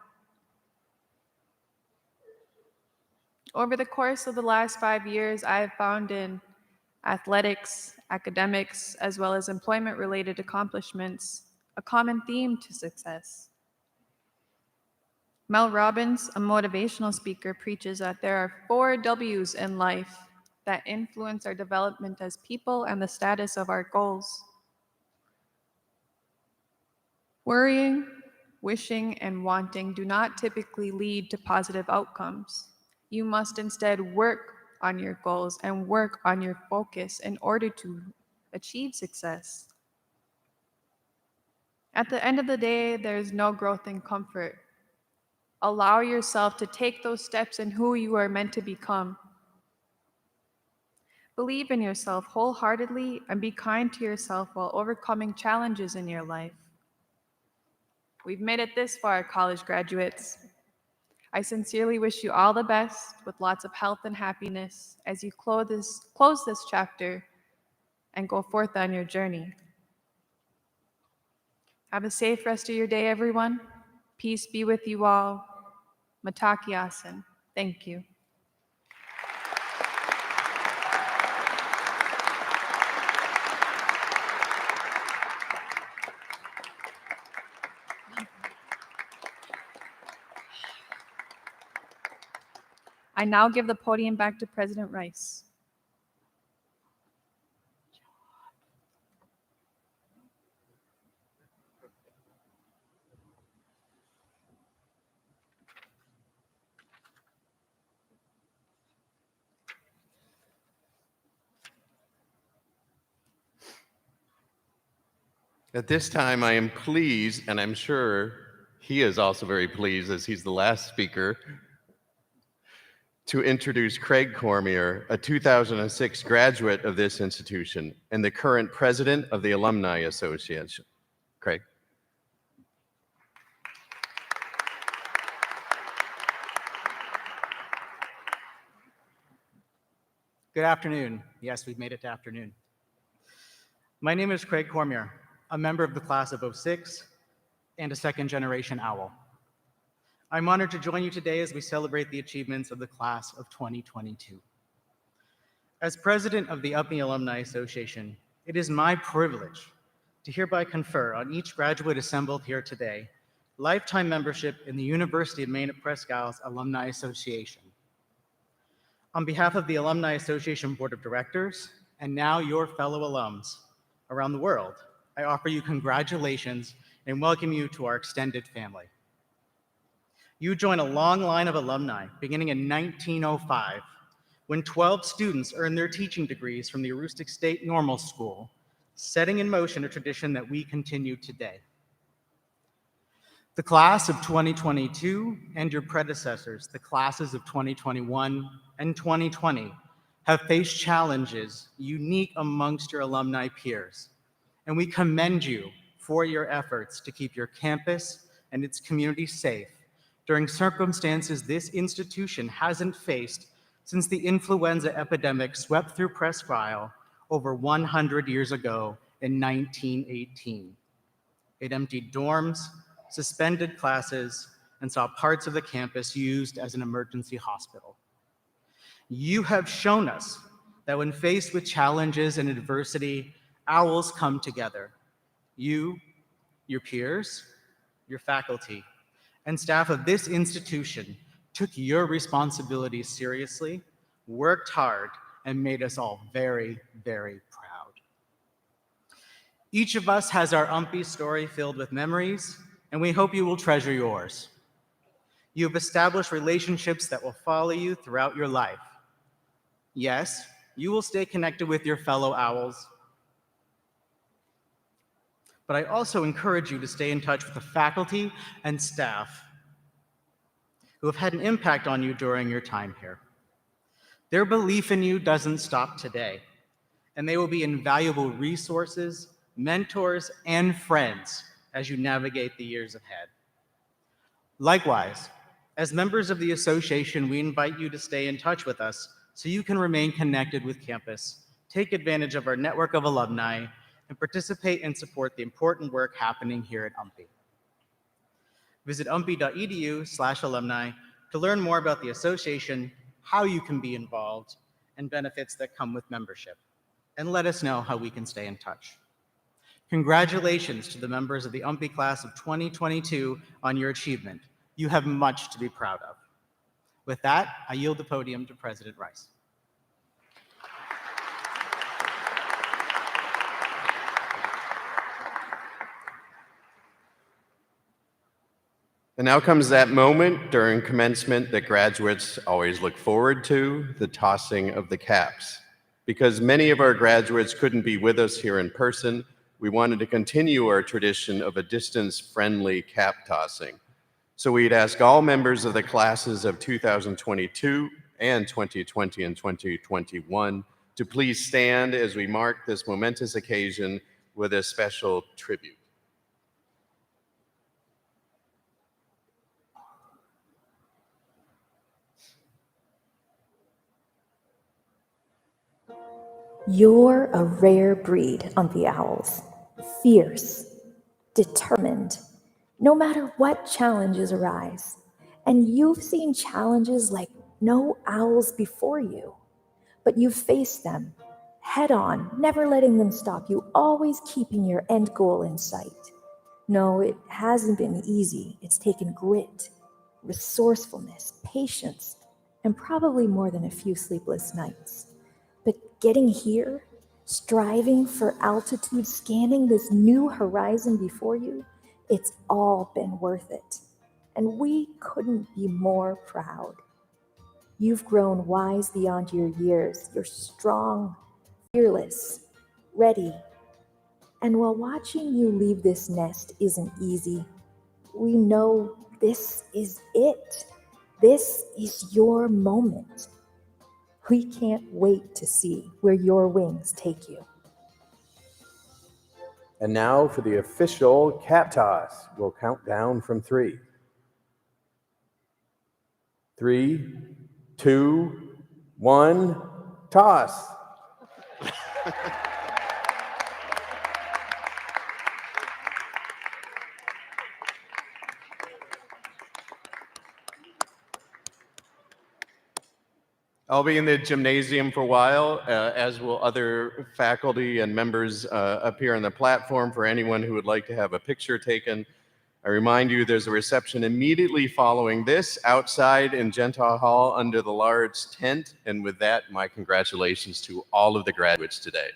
Over the course of the last 5 years, I have found in athletics, academics, as well as employment-related accomplishments a common theme to success. Mel Robbins, a motivational speaker, preaches that there are 4 W's in life that influence our development as people and the status of our goals. Worrying, wishing, and wanting do not typically lead to positive outcomes. You must instead work on your goals and work on your focus in order to achieve success. At the end of the day, there is no growth in comfort. Allow yourself to take those steps in who you are meant to become. Believe in yourself wholeheartedly and be kind to yourself while overcoming challenges in your life. We've made it this far, college graduates. I sincerely wish you all the best with lots of health and happiness as you close this chapter and go forth on your journey. Have a safe rest of your day, everyone. Peace be with you all. Matakiasan. Thank you. I now give the podium back to President Rice. At this time, I am pleased, and I'm sure he is also very pleased as he's the last speaker, to introduce Craig Cormier, a 2006 graduate of this institution and the current president of the Alumni Association. Craig. Good afternoon. Yes, we've made it to afternoon. My name is Craig Cormier, a member of the class of '06 and a second-generation owl. I'm honored to join you today as we celebrate the achievements of the class of 2022. As president of the UMPI Alumni Association, it is my privilege to hereby confer on each graduate assembled here today lifetime membership in the University of Maine at Presque Isle's Alumni Association. On behalf of the Alumni Association Board of Directors, and now your fellow alums around the world, I offer you congratulations and welcome you to our extended family. You join a long line of alumni beginning in 1905, when 12 students earned their teaching degrees from the Aroostook State Normal School, setting in motion a tradition that we continue today. The class of 2022 and your predecessors, the classes of 2021 and 2020, have faced challenges unique amongst your alumni peers, and we commend you for your efforts to keep your campus and its community safe during circumstances this institution hasn't faced since the influenza epidemic swept through Presque Isle over 100 years ago in 1918. It emptied dorms, suspended classes, and saw parts of the campus used as an emergency hospital. You have shown us that when faced with challenges and adversity, owls come together. You, your peers, your faculty, and staff of this institution took your responsibilities seriously, worked hard, and made us all very, very proud. Each of us has our UMPI story filled with memories, and we hope you will treasure yours. You have established relationships that will follow you throughout your life. Yes, you will stay connected with your fellow owls, but I also encourage you to stay in touch with the faculty and staff. who have had an impact on you during your time here. Their belief in you doesn't stop today, and they will be invaluable resources, mentors, and friends as you navigate the years ahead. Likewise, as members of the association, we invite you to stay in touch with us so you can remain connected with campus, take advantage of our network of alumni, and participate and support the important work happening here at UMPI. Visit umpi.edu/alumni to learn more about the association, how you can be involved, and benefits that come with membership. And let us know how we can stay in touch. Congratulations to the members of the UMPI class of 2022 on your achievement. You have much to be proud of. With that, I yield the podium to President Rice. And now comes that moment during commencement that graduates always look forward to, the tossing of the caps. Because many of our graduates couldn't be with us here in person, we wanted to continue our tradition of a distance-friendly cap tossing. So we'd ask all members of the classes of 2022 and 2020 and 2021 to please stand as we mark this momentous occasion with a special tribute. You're a rare breed, UMPI owls. Fierce, determined, no matter what challenges arise. And you've seen challenges like no owls before you. But you've faced them head on, never letting them stop you, always keeping your end goal in sight. No, it hasn't been easy. It's taken grit, resourcefulness, patience, and probably more than a few sleepless nights. But getting here, striving for altitude, scanning this new horizon before you, it's all been worth it. And we couldn't be more proud. You've grown wise beyond your years. You're strong, fearless, ready. And while watching you leave this nest isn't easy, we know this is it. This is your moment. We can't wait to see where your wings take you. And now for the official cap toss. We'll count down from 3. 3, 2, 1, toss. I'll be in the gymnasium for a while, as will other faculty and members up here on the platform for anyone who would like to have a picture taken. I remind you there's a reception immediately following this outside in Gentile Hall under the large tent. And with that, my congratulations to all of the graduates today.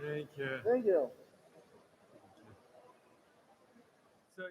Thank you. Thank you. So